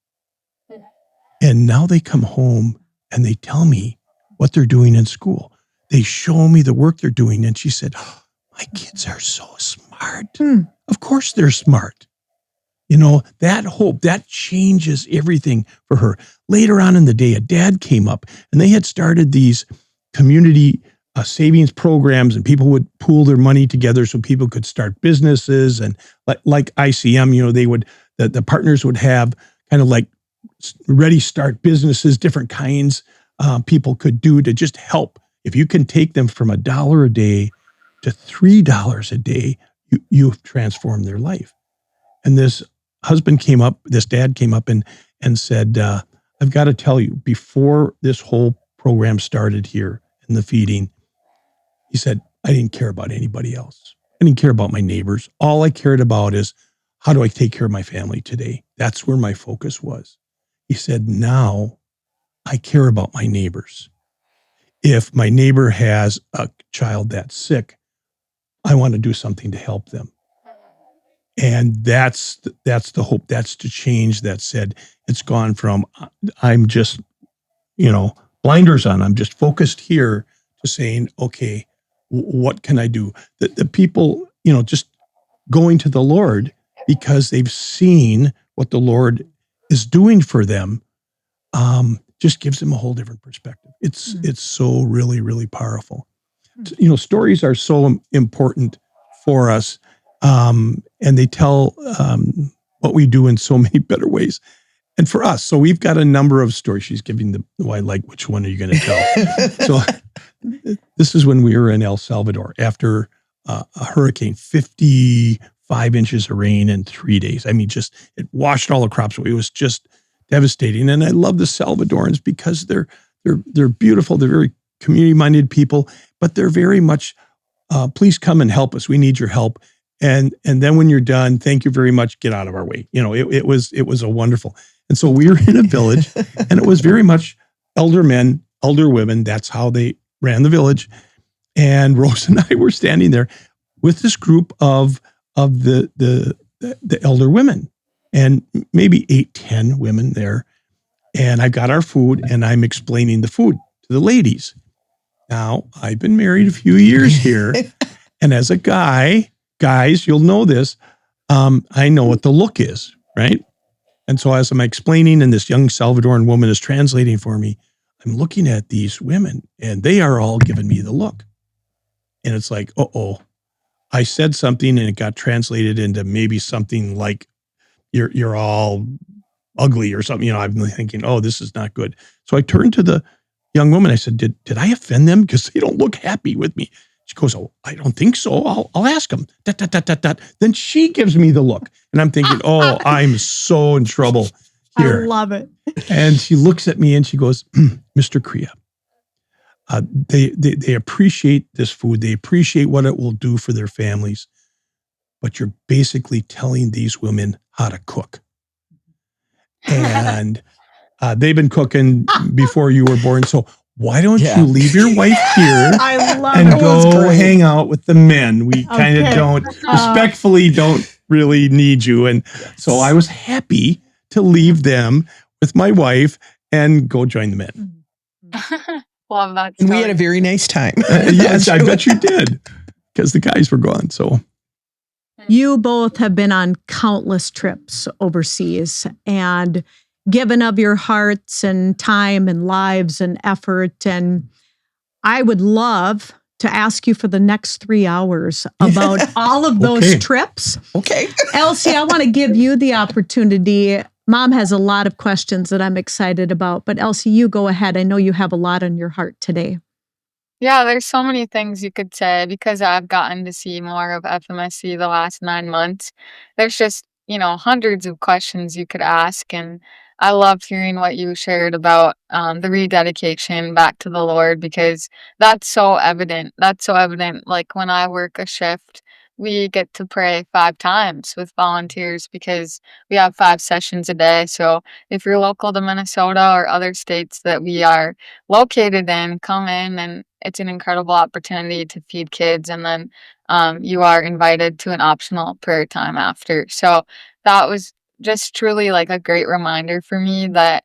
And now they come home and they tell me what they're doing in school. They show me the work they're doing. And she said, my kids are so smart. Of course they're smart. that hope, that changes everything for her. Later on in the day, a dad came up and they had started these community savings programs, and people would pool their money together so people could start businesses. And like ICM, the partners would have kind of like ready start businesses, different kinds people could do to just help. If you can take them from $1 a day to $3 a day, you've transformed their life. And this dad came up and said, I've got to tell you, before this whole program started here in the feeding, he said, I didn't care about anybody else. I didn't care about my neighbors. All I cared about is, how do I take care of my family today? That's where my focus was. He said, now I care about my neighbors. If my neighbor has a child that's sick, I want to do something to help them. And that's the hope. That's the change that said, it's gone from, I'm just, blinders on, I'm just focused here, to saying, okay, what can I do? The people, just going to the Lord because they've seen what the Lord is doing for them, just gives them a whole different perspective. It's so really, really powerful. Stories are so important for us, and they tell what we do in so many better ways. And for us, so we've got a number of stories. She's giving which one are you going to tell? So this is when we were in El Salvador after a hurricane, 55 inches of rain in 3 days. I mean, it washed all the crops away. It was just devastating. And I love the Salvadorans because they're beautiful. They're very community-minded people, but they're very much, please come and help us. We need your help. And then when you're done, thank you very much. Get out of our way. It was a wonderful. And so we were in a village, and it was very much elder men, elder women. That's how they ran the village. And Rose and I were standing there with this group of the elder women, and maybe 8-10 women there. And I got our food, and I'm explaining the food to the ladies. Now, I've been married a few years here, and as a guy, guys, you'll know this, I know what the look is, right? And so as I'm explaining, and this young Salvadoran woman is translating for me, I'm looking at these women, and they are all giving me the look. And it's like, I said something, and it got translated into maybe something like, you're all ugly or something. I've been thinking, this is not good. So I turned to the young woman. I said, did I offend them? Because they don't look happy with me. She goes, I don't think so. I'll ask them. Then she gives me the look. And I'm thinking, I'm so in trouble here. I love it. And she looks at me and she goes, Mr. Crea, they appreciate this food. They appreciate what it will do for their families. But you're basically telling these women how to cook. And they've been cooking before you were born. So why don't you leave your wife here and go hang out with the men? We kind of respectfully don't really need you. And so I was happy to leave them with my wife and go join the men. Love that story. And we had a very nice time. Yes, I bet you did, because the guys were gone. So you both have been on countless trips overseas and given of your hearts and time and lives and effort. And I would love to ask you for the next 3 hours about all of those trips. Okay. Elsie, I want to give you the opportunity. Mom has a lot of questions that I'm excited about, but Elsie, you go ahead. I know you have a lot on your heart today. Yeah, there's so many things you could say because I've gotten to see more of FMSC the last 9 months. There's just, hundreds of questions you could ask. And I loved hearing what you shared about the rededication back to the Lord, because that's so evident. That's so evident. Like when I work a shift, we get to pray 5 times with volunteers because we have 5 sessions a day. So if you're local to Minnesota or other states that we are located in, come in, and it's an incredible opportunity to feed kids. And then you are invited to an optional prayer time after. So that was just truly like a great reminder for me that,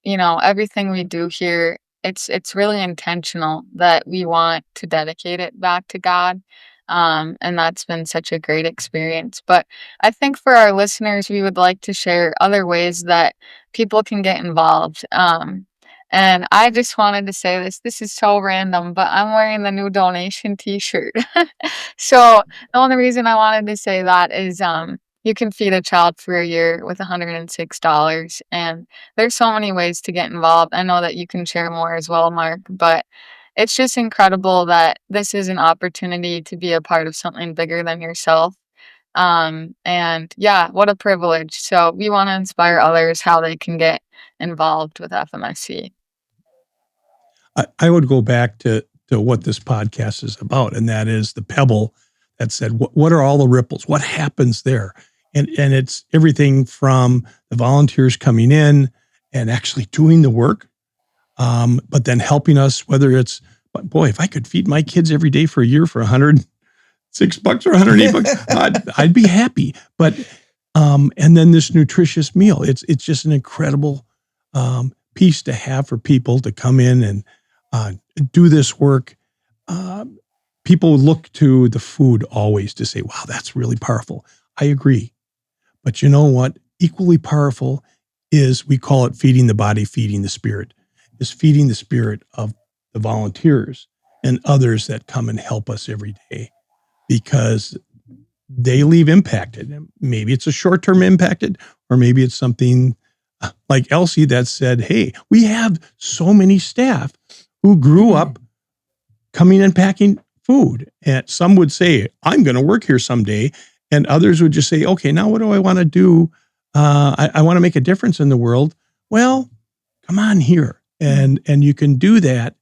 everything we do here, it's really intentional that we want to dedicate it back to God. And that's been such a great experience. But I think for our listeners, we would like to share other ways that people can get involved. And I just wanted to say this. This is so random, but I'm wearing the new donation t-shirt. So the only reason I wanted to say that is you can feed a child for a year with $106. And there's so many ways to get involved. I know that you can share more as well, Mark, but it's just incredible that this is an opportunity to be a part of something bigger than yourself. And yeah, what a privilege. So we want to inspire others how they can get involved with FMSC. I would go back to what this podcast is about, and that is the pebble that said, what are all the ripples? What happens there? And it's everything from the volunteers coming in and actually doing the work, but then helping us, whether it's, boy, if I could feed my kids every day for a year for $106 or $108, I'd be happy. But and then this nutritious meal, it's just an incredible piece to have for people to come in and do this work. People look to the food always to say, wow, that's really powerful. I agree. But you know what? Equally powerful is, we call it feeding the body, feeding the spirit, is feeding the spirit of the volunteers and others that come and help us every day, because they leave impacted. Maybe it's a short-term impacted, or maybe it's something like Elsie that said, hey, we have so many staff who grew up coming and packing food. And some would say, I'm going to work here someday. And others would just say, okay, now what do I want to do? I want to make a difference in the world. Well, come on here. And you can do that.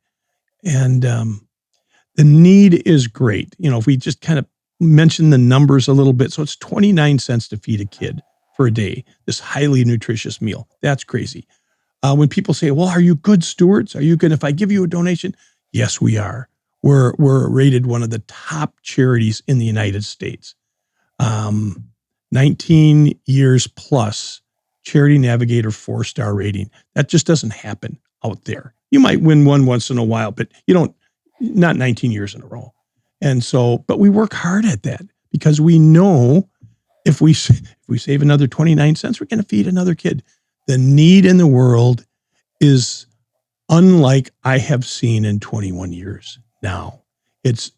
And the need is great. You know, if we just kind of mention the numbers a little bit. So it's 29 cents to feed a kid for a day, this highly nutritious meal. That's crazy. When people say, well, are you good stewards? Are you good if I give you a donation? Yes, we are. We're rated one of the top charities in the United States. 19 years plus, Charity Navigator 4-star rating. That just doesn't happen out there. You might win one once in a while, but you don't, not 19 years in a row. And so, but we work hard at that, because we know if we save another 29 cents, we're going to feed another kid. The need in the world is unlike I have seen in 21 years now. It's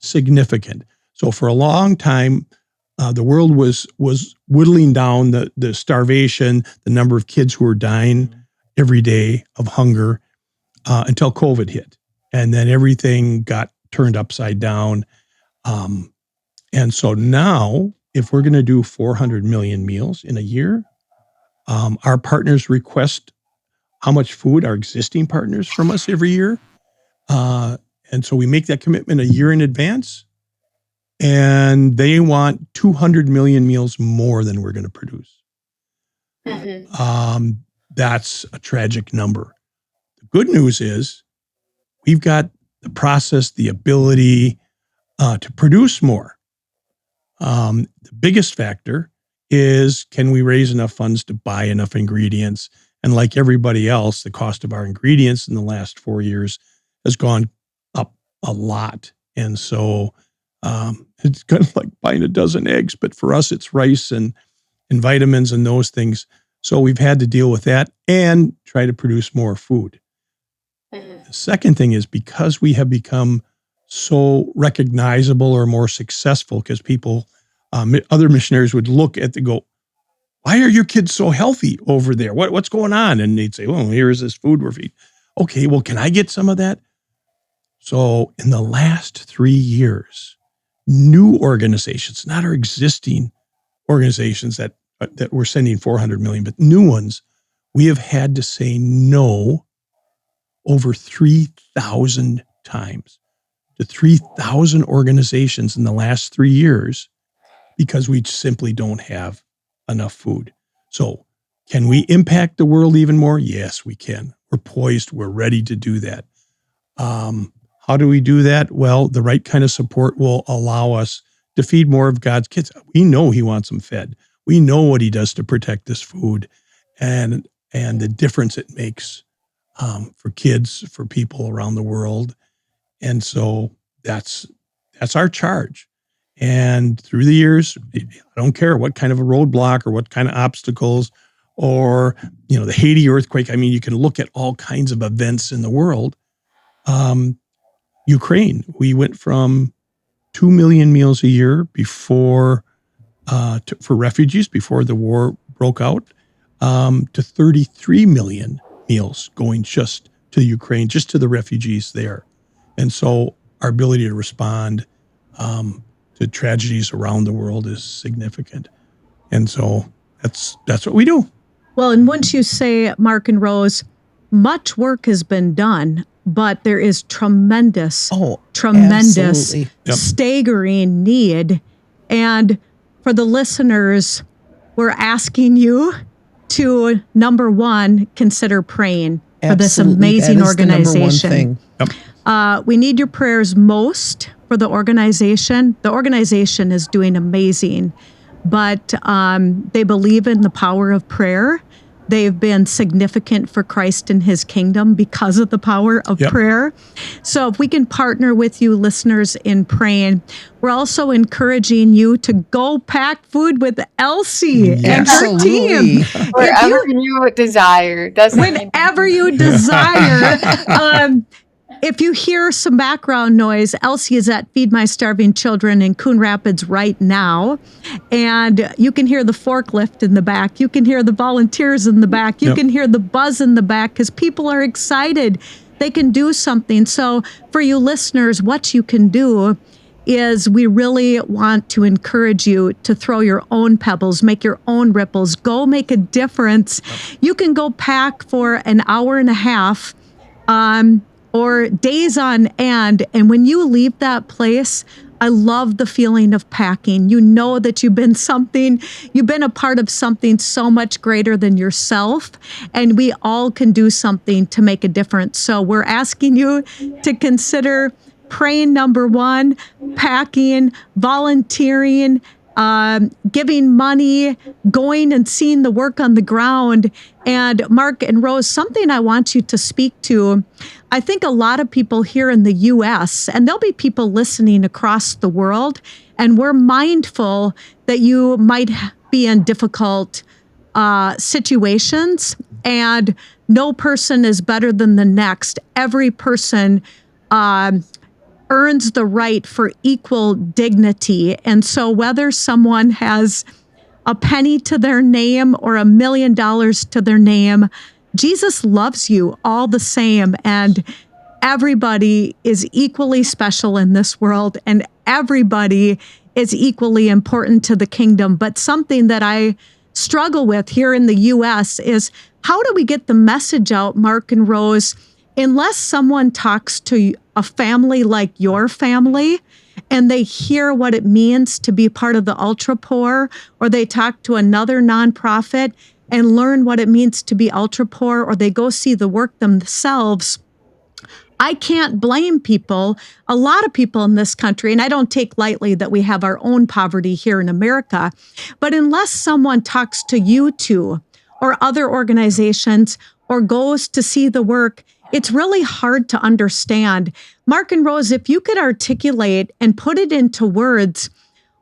significant. So for a long time, the world was whittling down the starvation, the number of kids who were dying every day of hunger, until COVID hit. And then everything got turned upside down. And so now, if we're going to do 400 million meals in a year, our partners request how much food, our existing partners, from us every year. And so we make that commitment a year in advance, and they want 200 million meals more than we're going to produce. Mm-hmm. That's a tragic number. The good news is we've got the process, the ability to produce more. The biggest factor is, can we raise enough funds to buy enough ingredients? And like everybody else, the cost of our ingredients in the last 4 years has gone up a lot. And so it's kind of like buying a dozen eggs, but for us, it's rice and vitamins and those things. So we've had to deal with that and try to produce more food. The second thing is, because we have become so recognizable or more successful, because people, other missionaries would look at and go, why are your kids so healthy over there? What's going on? And they'd say, well, here's this food we're feeding. Okay, well, can I get some of that? So in the last 3 years, new organizations, not our existing organizations that we're sending 400 million, but new ones, we have had to say no over 3,000 times to 3,000 organizations in the last 3 years, because we simply don't have enough food. So can we impact the world even more? Yes, we can. We're poised. We're ready to do that. How do we do that? Well, the right kind of support will allow us to feed more of God's kids. We know He wants them fed. We know what He does to protect this food, and the difference it makes for kids, for people around the world. And so that's that's our charge. And through the years, I don't care what kind of a roadblock or what kind of obstacles or, the Haiti earthquake. I mean, you can look at all kinds of events in the world. Ukraine, we went from 2 million meals a year before for refugees before the war broke out, to 33 million meals going just to Ukraine, just to the refugees there. And so our ability to respond to tragedies around the world is significant. And so that's what we do. Well, and once you say, Mark and Rose, much work has been done, but there is tremendous, absolutely. staggering need. And for the listeners, we're asking you to, number one, consider praying for this amazing organization. We need your prayers most for the organization. The organization is doing amazing, but they believe in the power of prayer. They've been significant for Christ and his kingdom because of the power of prayer. So if we can partner with you listeners in praying, we're also encouraging you to go pack food with Elsie and her team. Wherever you desire. Whenever you desire. If you hear some background noise, Elsie is at Feed My Starving Children in Coon Rapids right now. And you can hear the forklift in the back. You can hear the volunteers in the back. You can hear the buzz in the back because people are excited. They can do something. So for you listeners, what you can do is we really want to encourage you to throw your own pebbles, make your own ripples, go make a difference. You can go pack for an hour and a half, or days on end. And when you leave that place, I love the feeling of packing. You know that you've been a part of something so much greater than yourself. And we all can do something to make a difference. So we're asking you to consider praying, number one, packing, volunteering, giving money, going and seeing the work on the ground. And Mark and Rose, something I want you to speak to. I think a lot of people here in the U.S., and there'll be people listening across the world, and we're mindful that you might be in difficult situations, and no person is better than the next. Every person earns the right for equal dignity. And so whether someone has a penny to their name or $1 million to their name, Jesus loves you all the same. And everybody is equally special in this world, and everybody is equally important to the kingdom. But something that I struggle with here in the U.S. is how do we get the message out, Mark and Rose, unless someone talks to a family like your family and they hear what it means to be part of the ultra poor, or they talk to another nonprofit and learn what it means to be ultra poor, or they go see the work themselves. I can't blame people, a lot of people in this country, and I don't take lightly that we have our own poverty here in America, but unless someone talks to you two or other organizations or goes to see the work, it's really hard to understand. Mark and Rose, if you could articulate and put it into words,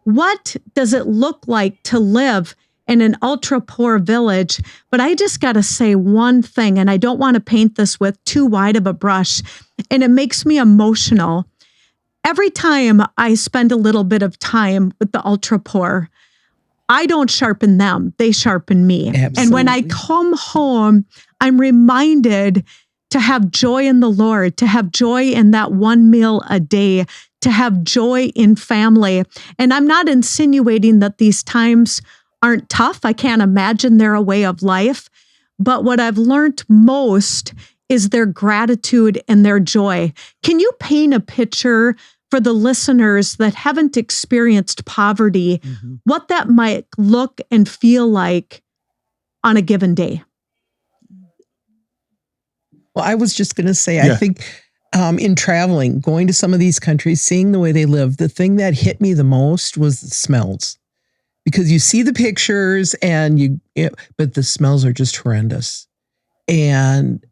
what does it look like to live in an ultra poor village? But I just got to say one thing, and I don't want to paint this with too wide of a brush, and it makes me emotional. Every time I spend a little bit of time with the ultra poor, I don't sharpen them, they sharpen me. Absolutely. And when I come home, I'm reminded to have joy in the Lord, to have joy in that one meal a day, to have joy in family. And I'm not insinuating that these times aren't tough. I can't imagine they're a way of life. But what I've learned most is their gratitude and their joy. Can you paint a picture for the listeners that haven't experienced poverty, what that might look and feel like on a given day? Well, I was just going to say, I think in traveling, going to some of these countries, seeing the way they live, the thing that hit me the most was the smells. Because you see the pictures but the smells are just horrendous. And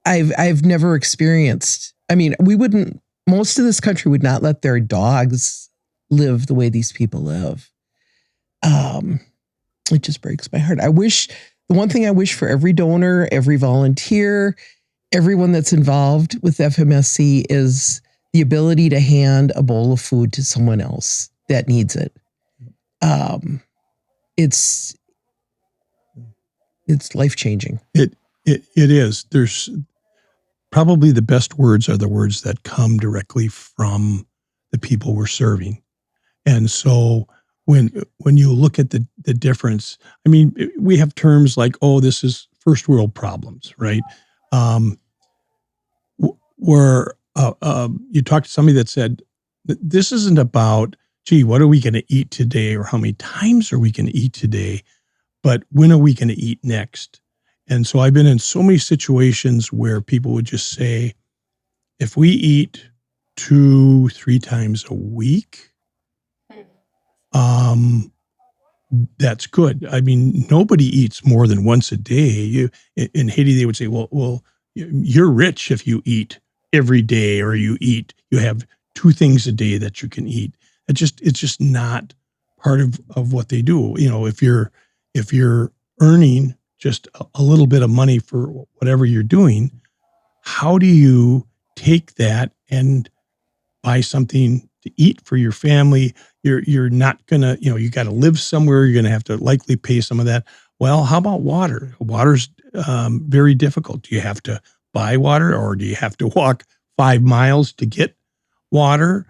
I've never experienced, I mean, we wouldn't most of this country would not let their dogs live the way these people live. It just breaks my heart. The one thing I wish for every donor, every volunteer, everyone that's involved with FMSC is the ability to hand a bowl of food to someone else that needs it. It's life-changing. It is. There's probably the best words are the words that come directly from the people we're serving. And so when you look at the difference, I mean, we have terms like, oh, this is first world problems, right? Where you talk to somebody that said, this isn't about, gee, what are we going to eat today, or how many times are we going to eat today, but when are we going to eat next? And so I've been in so many situations where people would just say, if we eat 2-3 times a week, that's good. I mean, nobody eats more than once a day. In Haiti, they would say, well, you're rich if you eat every day, or you have 2 things a day that you can eat. It's just not part of what they do. You know, if you're earning just a little bit of money for whatever you're doing, how do you take that and buy something to eat for your family? You're not gonna, you got to live somewhere. You're gonna have to likely pay some of that. Well, how about water? Water's very difficult. Do you have to buy water, or do you have to walk 5 miles to get water?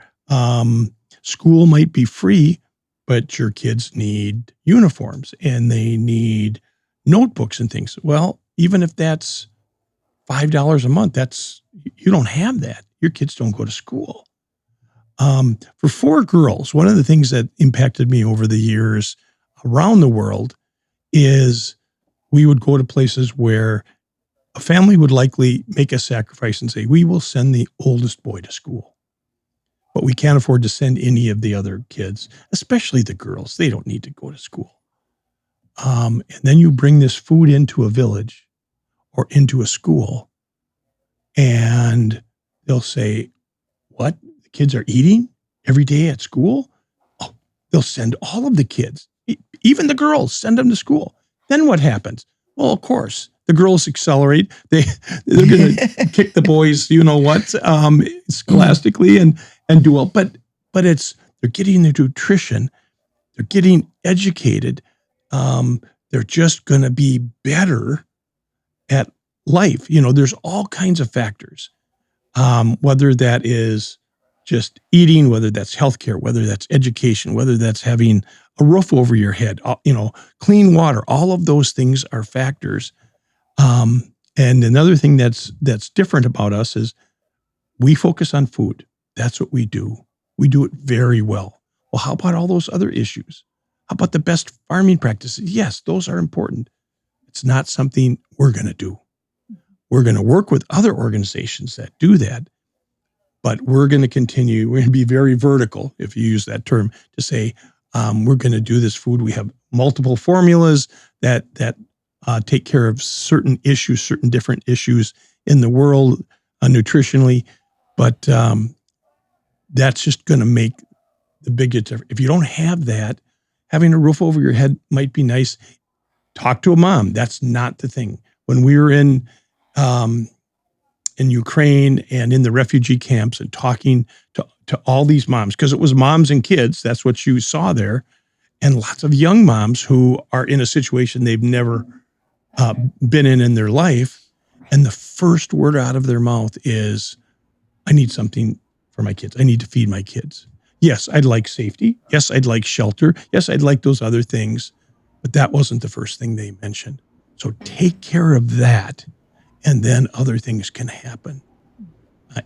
School might be free, but your kids need uniforms and they need notebooks and things. Well, even if that's $5 a month, you don't have that. Your kids don't go to school. For 4 girls, one of the things that impacted me over the years around the world is we would go to places where a family would likely make a sacrifice and say, we will send the oldest boy to school, but we can't afford to send any of the other kids, especially the girls. They don't need to go to school. And then you bring this food into a village or into a school, and they'll say, what? The kids are eating every day at school? Oh, they'll send all of the kids, even the girls, send them to school. Then what happens? Well, of course, the girls accelerate. They're going to kick the boys, scholastically and do well. But they're getting their nutrition. They're getting educated. They're just going to be better at life. There's all kinds of factors, whether that is just eating, whether that's healthcare, whether that's education, whether that's having a roof over your head, clean water. All of those things are factors. And another thing that's different about us is we focus on food. That's what we do. We do it very well. Well, how about all those other issues? How about the best farming practices? Yes, those are important. It's not something we're going to do. We're going to work with other organizations that do that, but we're going to continue. We're going to be very vertical, if you use that term, to say, we're going to do this food. We have multiple formulas that take care of certain issues, certain different issues in the world nutritionally, but that's just going to make the biggest difference. If you don't have that, having a roof over your head might be nice. Talk to a mom. That's not the thing. When we were in Ukraine and in the refugee camps and talking to all these moms, because it was moms and kids, that's what you saw there, and lots of young moms who are in a situation they've never been in their life. And the first word out of their mouth is, I need something for my kids. I need to feed my kids. Yes, I'd like safety. Yes, I'd like shelter. Yes, I'd like those other things. But that wasn't the first thing they mentioned. So take care of that, and then other things can happen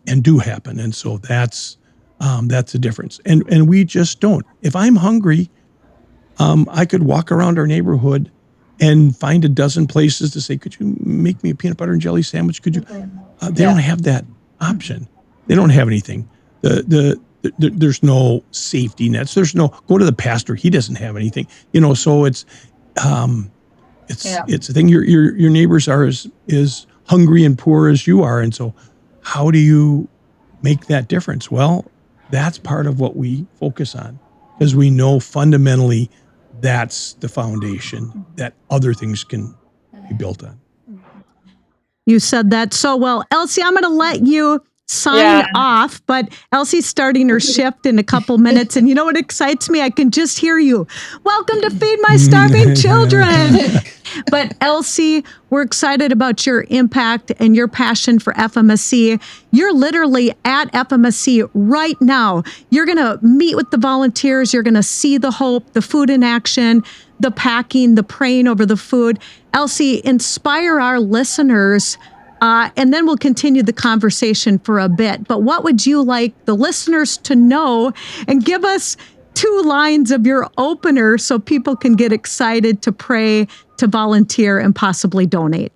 and do happen. And so that's the difference. And we just don't. If I'm hungry, I could walk around our neighborhood and find a dozen places to say, could you make me a peanut butter and jelly sandwich? Could you? They don't have that option. They don't have anything. There's no safety nets. There's no, go to the pastor. He doesn't have anything, so it's a thing. Your neighbors are as hungry and poor as you are. And so how do you make that difference? Well, that's part of what we focus on, because we know fundamentally that's the foundation that other things can be built on. You said that so well. Elsie, I'm going to let you sign Yeah. off, but Elsie's starting her shift in a couple minutes. And you know what excites me? I can just hear you. Welcome to Feed My Starving Children. But Elsie, we're excited about your impact and your passion for FMSC. You're literally at FMSC right now. You're going to meet with the volunteers. You're going to see the hope, the food in action, the packing, the praying over the food. Elsie, inspire our listeners, and then we'll continue the conversation for a bit. But what would you like the listeners to know? And give us 2 lines of your opener so people can get excited to pray, to volunteer, and possibly donate.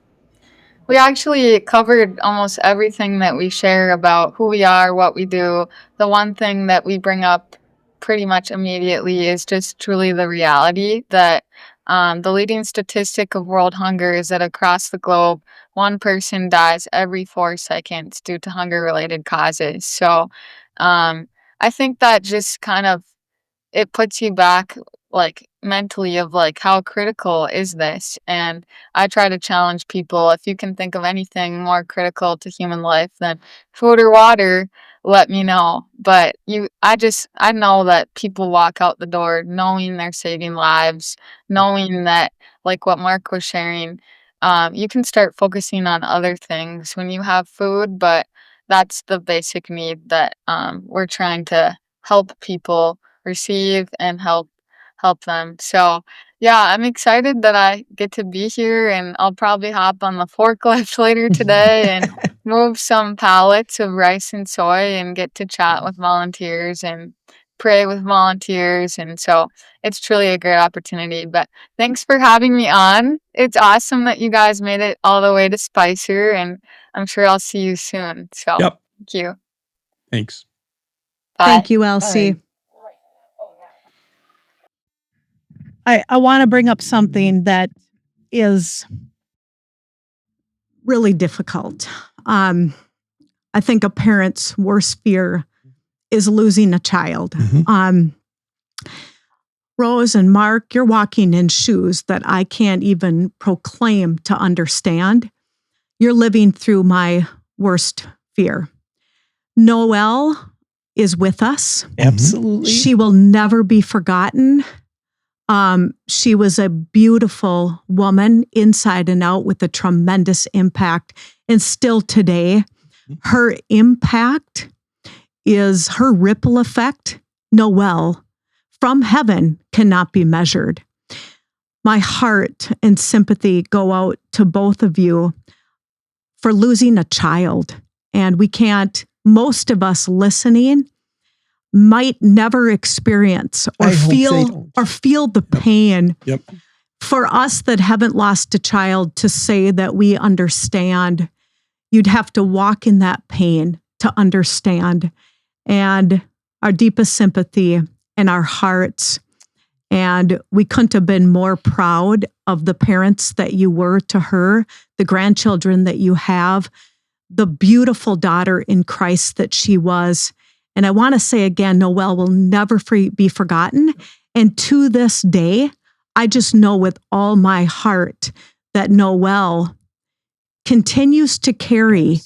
We actually covered almost everything that we share about who we are, what we do. The one thing that we bring up pretty much immediately is just truly the reality that the leading statistic of world hunger is that across the globe, 1 person dies every 4 seconds due to hunger-related causes. So I think that just kind of it puts you back like mentally of like how critical is this. And I try to challenge people, if you can think of anything more critical to human life than food or water, let me know. But I know that people walk out the door knowing they're saving lives, knowing that, like what Mark was sharing, you can start focusing on other things when you have food, but that's the basic need that we're trying to help people receive and help them. So yeah, I'm excited that I get to be here, and I'll probably hop on the forklift later today and move some pallets of rice and soy and get to chat with volunteers and pray with volunteers. And so it's truly a great opportunity. But thanks for having me on. It's awesome that you guys made it all the way to Spicer, and I'm sure I'll see you soon. So Yep. Thank you. Thanks. Bye. Thank you, Elsie. Bye. I want to bring up something that is really difficult. I think a parent's worst fear is losing a child. Mhm. Rose and Mark, you're walking in shoes that I can't even proclaim to understand. You're living through my worst fear. Noelle is with us. Absolutely. She will never be forgotten. She was a beautiful woman inside and out with a tremendous impact. And still today, her impact is her ripple effect. Noelle, from heaven, cannot be measured. My heart and sympathy go out to both of you for losing a child. And we can't, most of us listening might never experience or I hope they feel don't. the pain. Yep. For us that haven't lost a child to say that we understand, you'd have to walk in that pain to understand. And our deepest sympathy and our hearts. And we couldn't have been more proud of the parents that you were to her, the grandchildren that you have, the beautiful daughter in Christ that she was. And I want to say again, Noelle will never be forgotten. And to this day, I just know with all my heart that Noelle continues to carry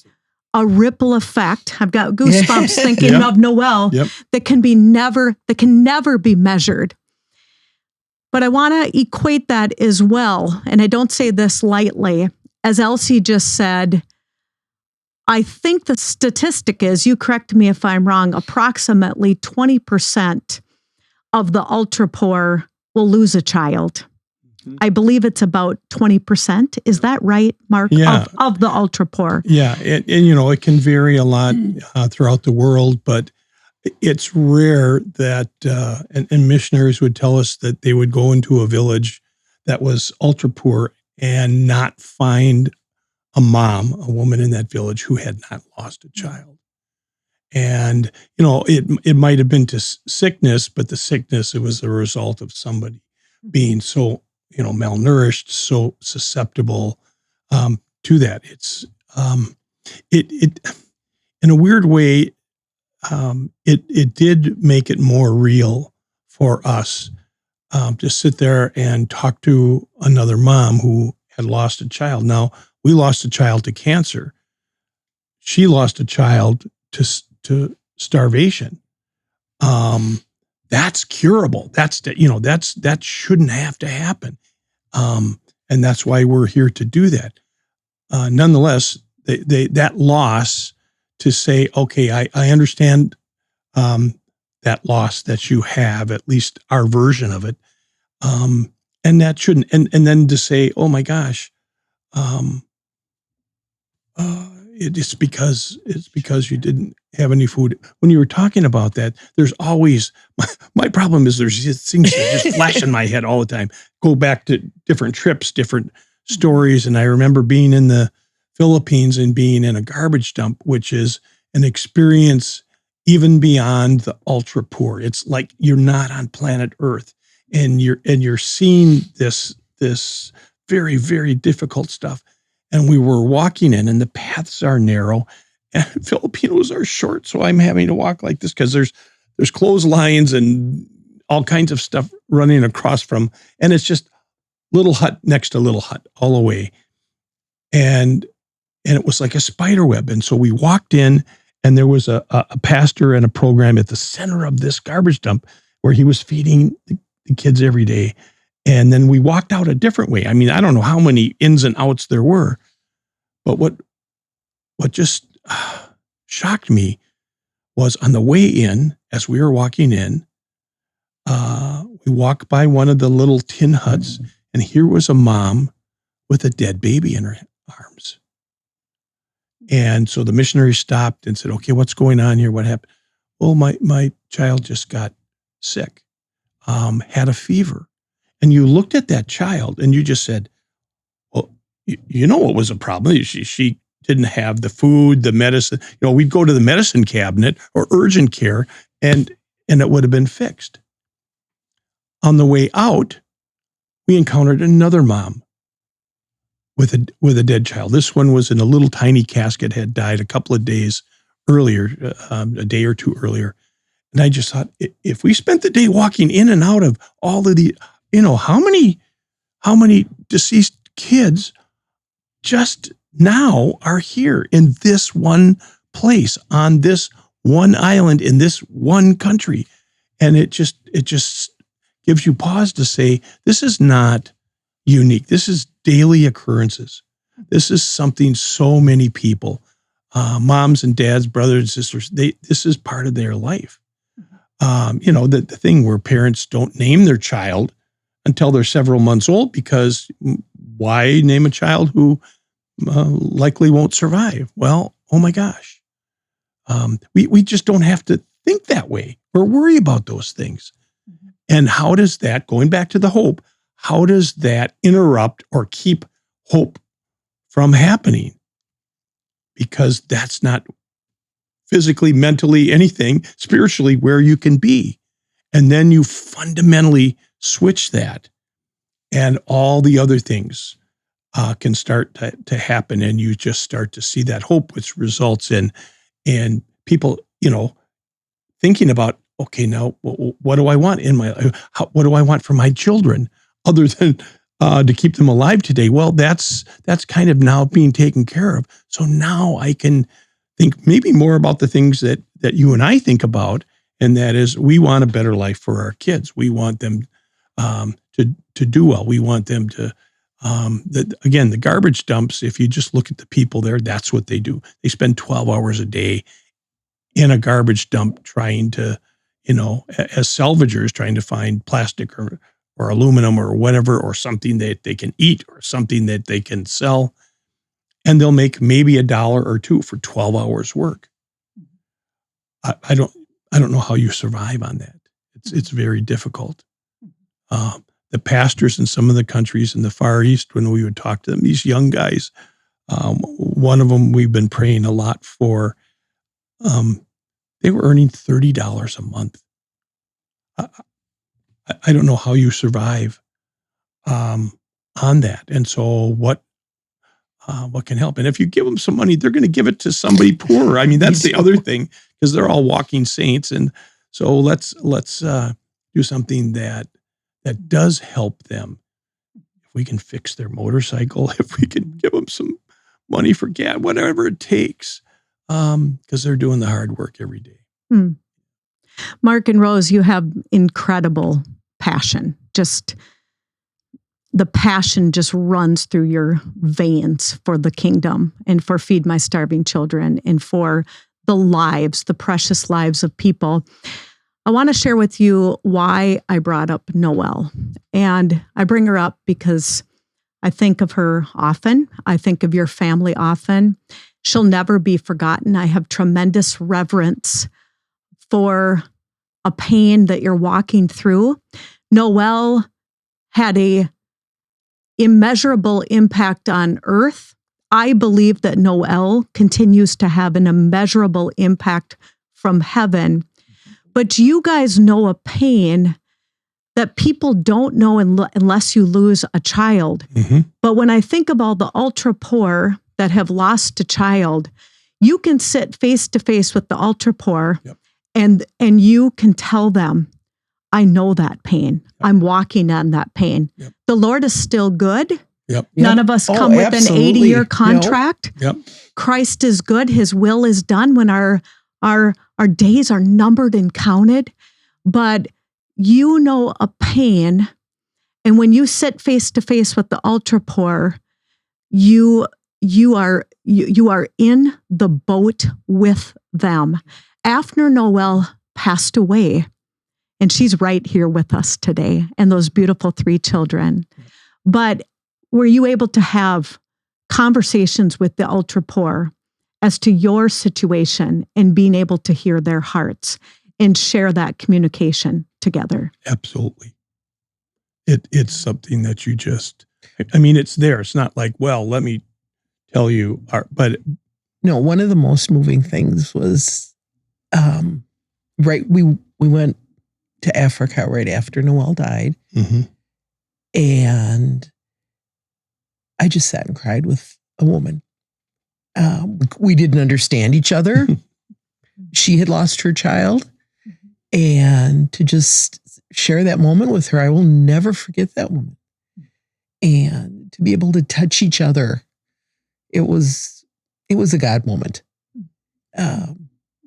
a ripple effect. I've got goosebumps thinking Yep. of Noelle Yep. that can never be measured. But I want to equate that as well. And I don't say this lightly. As Elsie just said, I think the statistic is, you correct me if I'm wrong, approximately 20% of the ultra poor will lose a child. I believe it's about 20%. Is that right, Mark? Yeah. Of the ultra poor. Yeah. And it can vary a lot throughout the world, but it's rare that, and missionaries would tell us that they would go into a village that was ultra poor and not find a woman in that village who had not lost a child. And, it might have been to sickness, but the sickness, it was a result of somebody being so, malnourished, so susceptible to that. It's, it in a weird way, it did make it more real for us to sit there and talk to another mom who had lost a child. Now, we lost a child to cancer. She lost a child to starvation. That's curable. That shouldn't have to happen. And that's why we're here to do that. Nonetheless, that loss, to say, okay, I understand that loss that you have, at least our version of it. And that shouldn't, and then to say, oh my gosh, it's because you didn't have any food. When you were talking about that, there's always, my problem is there's just things that just flash in my head all the time. Go back to different trips, different stories. And I remember being in the Philippines and being in a garbage dump, which is an experience even beyond the ultra poor. It's like you're not on planet Earth, and you're seeing this very, very difficult stuff. And we were walking in, and the paths are narrow, and Filipinos are short. So I'm having to walk like this because there's clotheslines and all kinds of stuff running across from, and it's just little hut next to little hut all the way. And it was like a spider web. And so we walked in, and there was a pastor and a program at the center of this garbage dump where he was feeding the kids every day. And then we walked out a different way. I mean, I don't know how many ins and outs there were, but what just shocked me was on the way in, as we were walking in, we walked by one of the little tin huts, and here was a mom with a dead baby in her arms. And so the missionary stopped and said, okay, what's going on here? What happened? Well, my child just got sick, had a fever. And you looked at that child and you just said, well, you know what was a problem? She didn't have the food, the medicine. We'd go to the medicine cabinet or urgent care, and it would have been fixed. On the way out, we encountered another mom with a dead child. This one was in a little tiny casket, had died a couple of days earlier, a day or two earlier. And I just thought, if we spent the day walking in and out of all of the, how many deceased kids just now are here in this one place, on this one island, in this one country. And it just gives you pause to say, this is not unique. This is daily occurrences. This is something so many people, moms and dads, brothers and sisters, this is part of their life. The thing where parents don't name their child until they're several months old, because why name a child who likely won't survive? Well, oh my gosh. We just don't have to think that way or worry about those things. And how does that, going back to the hope, how does that interrupt or keep hope from happening? Because that's not physically, mentally, anything, spiritually, where you can be. And then you fundamentally switch that, and all the other things can start to happen, and you just start to see that hope, which results in people, thinking about, okay, now what do I want in my life? What do I want for my children other than to keep them alive today? Well, that's kind of now being taken care of. So now I can think maybe more about the things that you and I think about, and that is, we want a better life for our kids. We want them to do well. We want them to, again, the garbage dumps, if you just look at the people there, that's what they do. They spend 12 hours a day in a garbage dump trying to, as salvagers, trying to find plastic or aluminum or whatever, or something that they can eat or something that they can sell. And they'll make maybe $1 or $2 for 12 hours work. I don't know how you survive on that. It's very difficult. The pastors in some of the countries in the Far East, when we would talk to them, these young guys, one of them we've been praying a lot for, they were earning $30 a month. I don't know how you survive on that. And so what what can help. And if you give them some money, they're going to give it to somebody poor. I mean, that's the other thing, because they're all walking saints. And so let's do something that does help them. If we can fix their motorcycle, if we can give them some money for gas, whatever it takes, because they're doing the hard work every day. Mark and Rose, you have incredible passion. Just the passion just runs through your veins for the kingdom and for Feed My Starving Children and for the lives, the precious lives of people. I want to share with you why I brought up Noelle. And I bring her up because I think of her often. I think of your family often. She'll never be forgotten. I have tremendous reverence for a pain that you're walking through. Noelle had a immeasurable impact on earth. I believe that Noelle continues to have an immeasurable impact from heaven. But you guys know a pain that people don't know unless you lose a child. But when I think of all the ultra poor that have lost a child, you can sit face to face with the ultra poor and you can tell them, I know that pain. I'm walking on that pain. The Lord is still good. None of us come with an 80-year contract. Christ is good. His will is done when our days are numbered and counted. But you know a pain. And when you sit face to face with the ultra poor, you are in the boat with them. After Noelle passed away, and she's right here with us today, and those beautiful 3 children. But were you able to have conversations with the ultra poor as to your situation and being able to hear their hearts and share that communication together? Absolutely. It's something that you just, I mean, it's there. It's not like, well, let me tell you, but. No, one of the most moving things was, we went to Africa right after Noelle died. And I just sat and cried with a woman. We didn't understand each other. She had lost her child. And to just share that moment with her, I will never forget that woman. And to be able to touch each other, it was a God moment.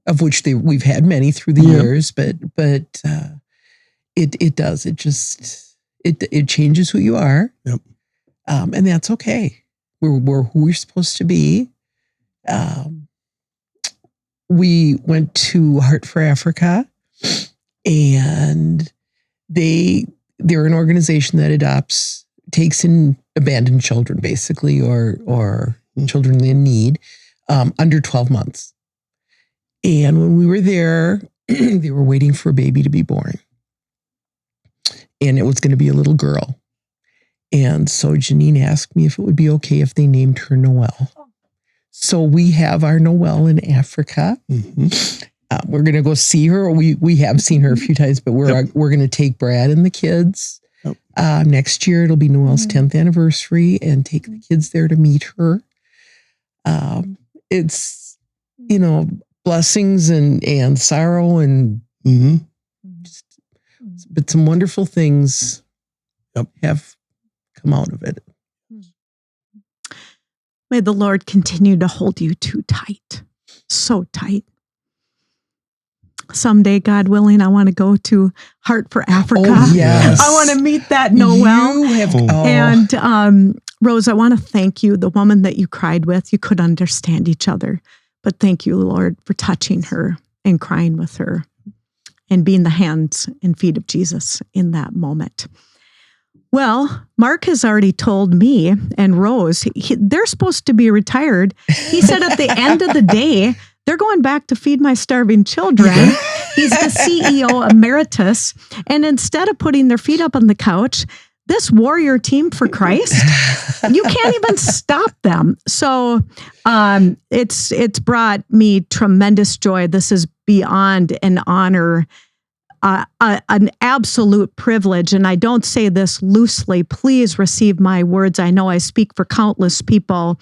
Of which we've had many through the years, but it does. It changes who you are. And that's okay. We're who we're supposed to be. We went to Heart for Africa, and they're an organization that takes in abandoned children, basically, or children in need, under 12 months. And when we were there, they were waiting for a baby to be born. And it was going to be a little girl. And so Janine asked me if it would be okay if they named her Noelle. So we have our Noelle in Africa. We're going to go see her. We have seen her a few times, but we're going to take Brad and the kids. Next year, it'll be Noelle's 10th anniversary, and take the kids there to meet her. It's, blessings and sorrow and but some wonderful things have come out of it. May the Lord continue to hold you too tight, so tight. Someday, God willing, I want to go to Heart for Africa. Oh, yes. I want to meet that Noelle. And Rose, I want to thank you, the woman that you cried with. You could understand each other. But thank you, Lord, for touching her and crying with her and being the hands and feet of Jesus in that moment. Well, Mark has already told me and Rose, they're supposed to be retired. He said at the end of the day, they're going back to Feed My Starving Children. He's the CEO Emeritus. And instead of putting their feet up on the couch, this warrior team for Christ, you can't even stop them. So it's brought me tremendous joy. This is beyond an honor an absolute privilege, and I don't say this loosely. Please receive my words. I know I speak for countless people.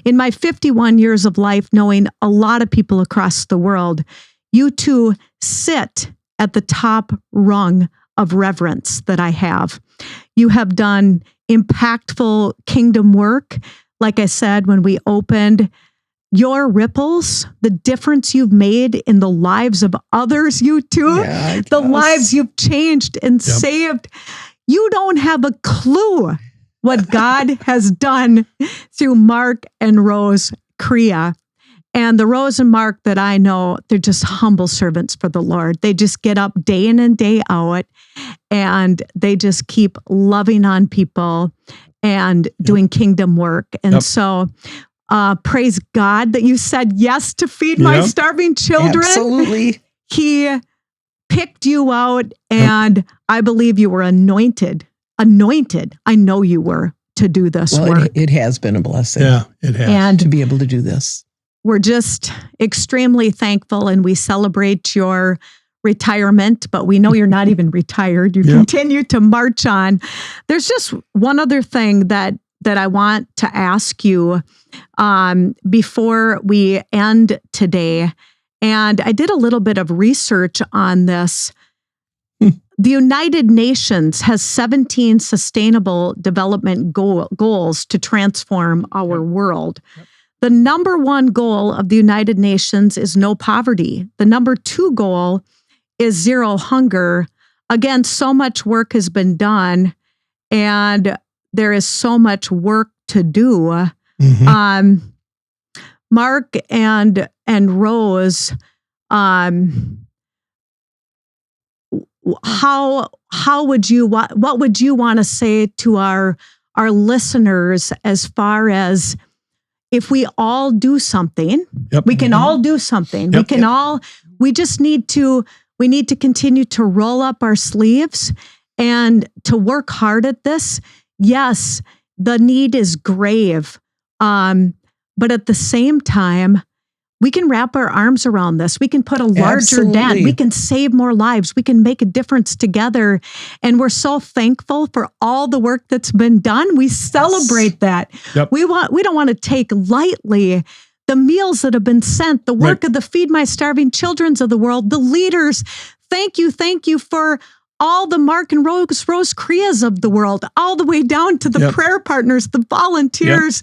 In my 51 years of life, knowing a lot of people across the world, you two sit at the top rung of reverence that I have. You have done impactful kingdom work. Like I said, when we opened, your ripples, the difference you've made in the lives of others, you two, the lives you've changed and saved. You don't have a clue what God has done through Mark and Rose Crea. And the Rose and Mark that I know, they're just humble servants for the Lord. They just get up day in and day out, and they just keep loving on people and doing kingdom work. And so praise God that you said yes to feed my starving children. Absolutely. He picked you out, and I believe you were anointed. Anointed. I know you were to do this work. It has been a blessing. Yeah, it has. And to be able to do this. We're just extremely thankful, and we celebrate your retirement, but we know you're not even retired. You continue to march on. There's just one other thing that I want to ask you before we end today. And I did a little bit of research on this. The United Nations has 17 sustainable development goals to transform our world. The number one goal of the United Nations is no poverty. The number two goal is zero hunger. Again, so much work has been done, and there is so much work to do. Mark and Rose, what would you want to say to our listeners as far as, if we all do something, we can all do something. We just need to continue to roll up our sleeves and to work hard at this. Yes, the need is grave. But at the same time, we can wrap our arms around this. We can put a larger dent. We can save more lives. We can make a difference together. And we're so thankful for all the work that's been done. We celebrate that. We don't want to take lightly the meals that have been sent, the work of the Feed My Starving Children's of the world, the leaders. Thank you for all the Mark and Rose Creas of the world, all the way down to the prayer partners, the volunteers,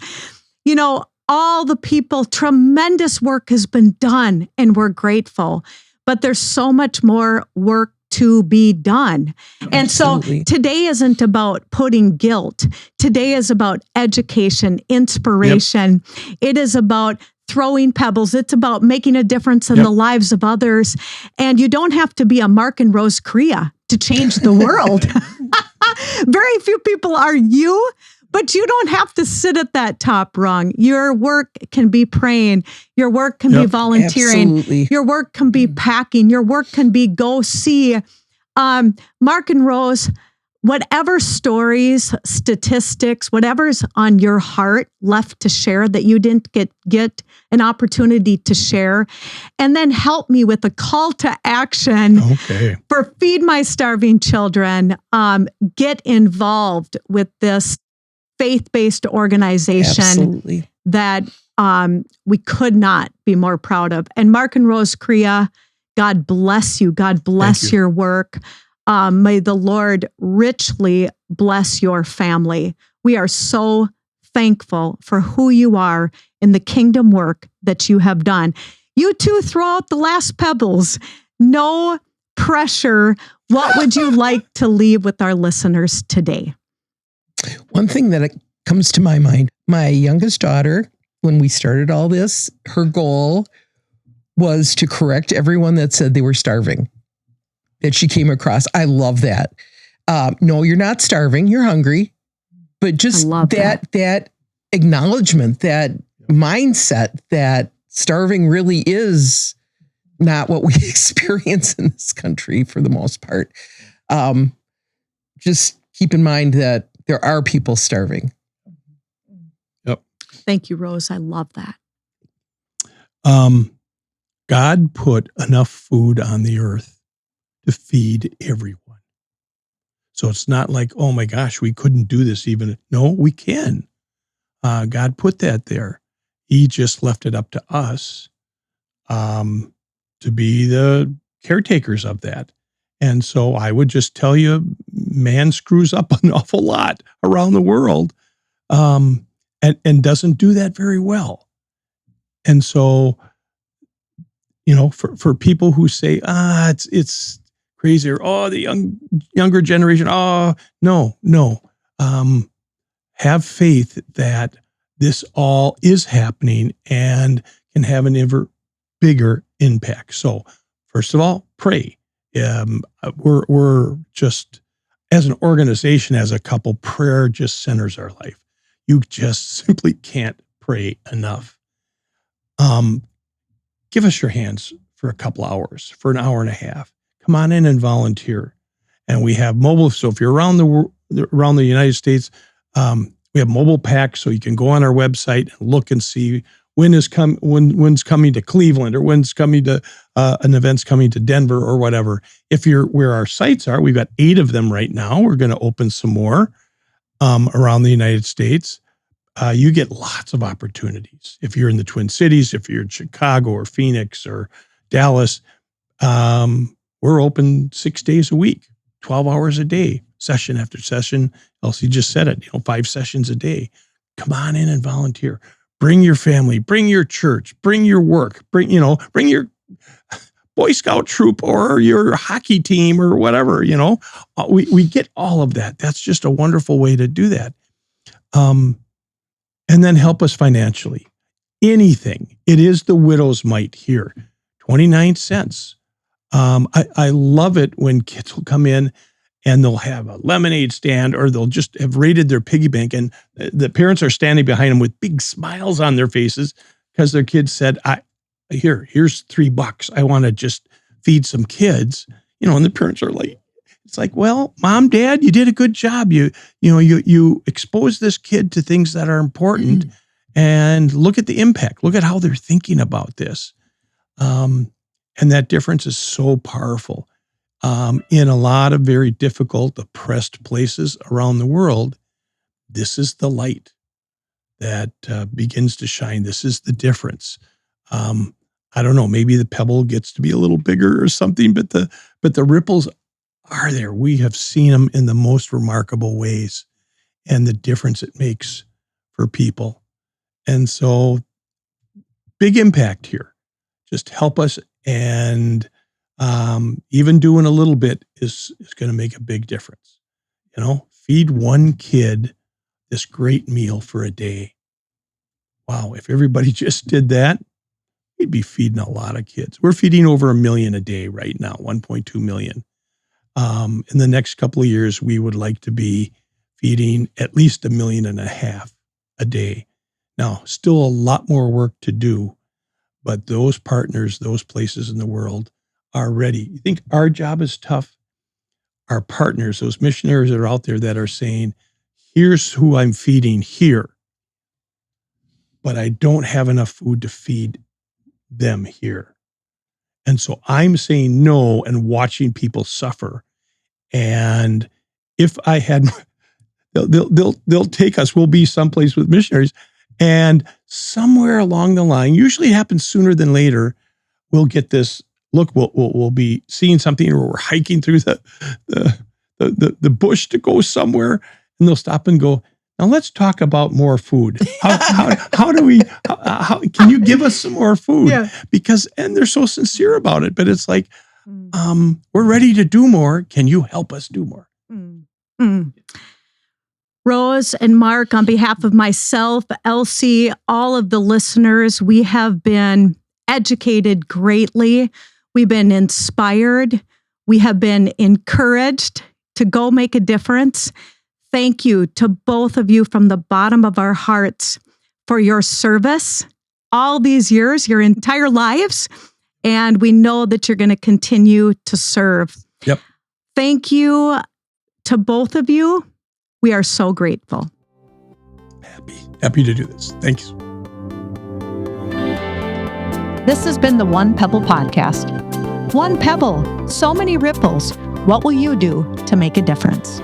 all the people. Tremendous work has been done, and we're grateful. But there's so much more work to be done. And so today isn't about putting guilt. Today is about education, inspiration. It is about throwing pebbles. It's about making a difference in the lives of others. And you don't have to be a Mark and Rose Crea to change the world. Very few people are you, but you don't have to sit at that top rung. Your work can be praying. Your work can be volunteering. Absolutely. Your work can be packing. Your work can be go see. Mark and Rose, whatever stories, statistics, whatever's on your heart left to share that you didn't get an opportunity to share. And then help me with a call to action for Feed My Starving Children. Get involved with this faith-based organization that we could not be more proud of. And Mark and Rose Crea, God bless you. God bless your work. May the Lord richly bless your family. We are so thankful for who you are in the kingdom work that you have done. You two throw out the last pebbles. No pressure. What would you like to leave with our listeners today? One thing that comes to my mind, my youngest daughter, when we started all this, her goal was to correct everyone that said they were starving, that she came across. I love that. No, you're not starving. You're hungry. But just that acknowledgement, that mindset that starving really is not what we experience in this country for the most part. Just keep in mind that there are people starving. Thank you, Rose. I love that. God put enough food on the earth to feed everyone. So it's not like, oh my gosh, we couldn't do this even. No, we can. God put that there. He just left it up to us to be the caretakers of that. And so I would just tell you, man screws up an awful lot around the world and doesn't do that very well. And so, for people who say, it's crazy, or, the younger generation, no. Have faith that this all is happening and can have an ever bigger impact. So first of all, pray. We're just, as an organization, as a couple, prayer just centers our life. You just simply can't pray enough. Give us your hands for a couple hours, for an hour and a half. Come on in and volunteer. And we have mobile. So if you're around the United States, we have mobile packs, so you can go on our website and look and see when's coming to Cleveland, or when's coming to an event's coming to Denver, or whatever. If you're where our sites are, we've got 8 of them right now. We're going to open some more around the United States. You get lots of opportunities. If you're in the Twin Cities, if you're in Chicago or Phoenix or Dallas, we're open 6 days a week, 12 hours a day, session after session. Elsie just said it, 5 sessions a day. Come on in and volunteer. Bring your family, bring your church, bring your work, bring your Boy Scout troop or your hockey team or whatever, we get all of that. That's just a wonderful way to do that. And then help us financially. Anything. It is the widow's mite here. 29 cents. I love it when kids will come in and they'll have a lemonade stand, or they'll just have raided their piggy bank, and the parents are standing behind them with big smiles on their faces because their kids said, here's $3. I want to just feed some kids, and the parents are like, it's like, well, Mom, Dad, you did a good job. You exposed this kid to things that are important, and look at the impact. Look at how they're thinking about this. And that difference is so powerful. In a lot of very difficult, oppressed places around the world, this is the light that begins to shine. This is the difference. I don't know, maybe the pebble gets to be a little bigger or something, but the ripples are there. We have seen them in the most remarkable ways, and the difference it makes for people. And so, big impact here. Just help us, and even doing a little bit is going to make a big difference. Feed one kid this great meal for a day. Wow, if everybody just did that, we'd be feeding a lot of kids. We're feeding over 1 million a day right now, 1.2 million. In the next couple of years, we would like to be feeding at least 1.5 million a day. Now, still a lot more work to do, but those partners, those places in the world are ready. You think our job is tough? Our partners, those missionaries that are out there that are saying, here's who I'm feeding here, but I don't have enough food to feed them here. And so I'm saying no and watching people suffer. And if I had, they'll take us, we'll be someplace with missionaries, and somewhere along the line, usually it happens sooner than later, we'll get this, look, we'll be seeing something, or we're hiking through the bush to go somewhere, and they'll stop and go, now let's talk about more food. How do we, can you give us some more food? Yeah. And they're so sincere about it, but it's like, we're ready to do more. Can you help us do more? Rose and Mark, on behalf of myself, Elsie, all of the listeners, we have been educated greatly. We've been inspired. We have been encouraged to go make a difference. Thank you to both of you from the bottom of our hearts for your service all these years, your entire lives. And we know that you're going to continue to serve. Yep. Thank you to both of you. We are so grateful. Happy to do this. Thanks. This has been the One Pebble Podcast. One pebble, so many ripples. What will you do to make a difference?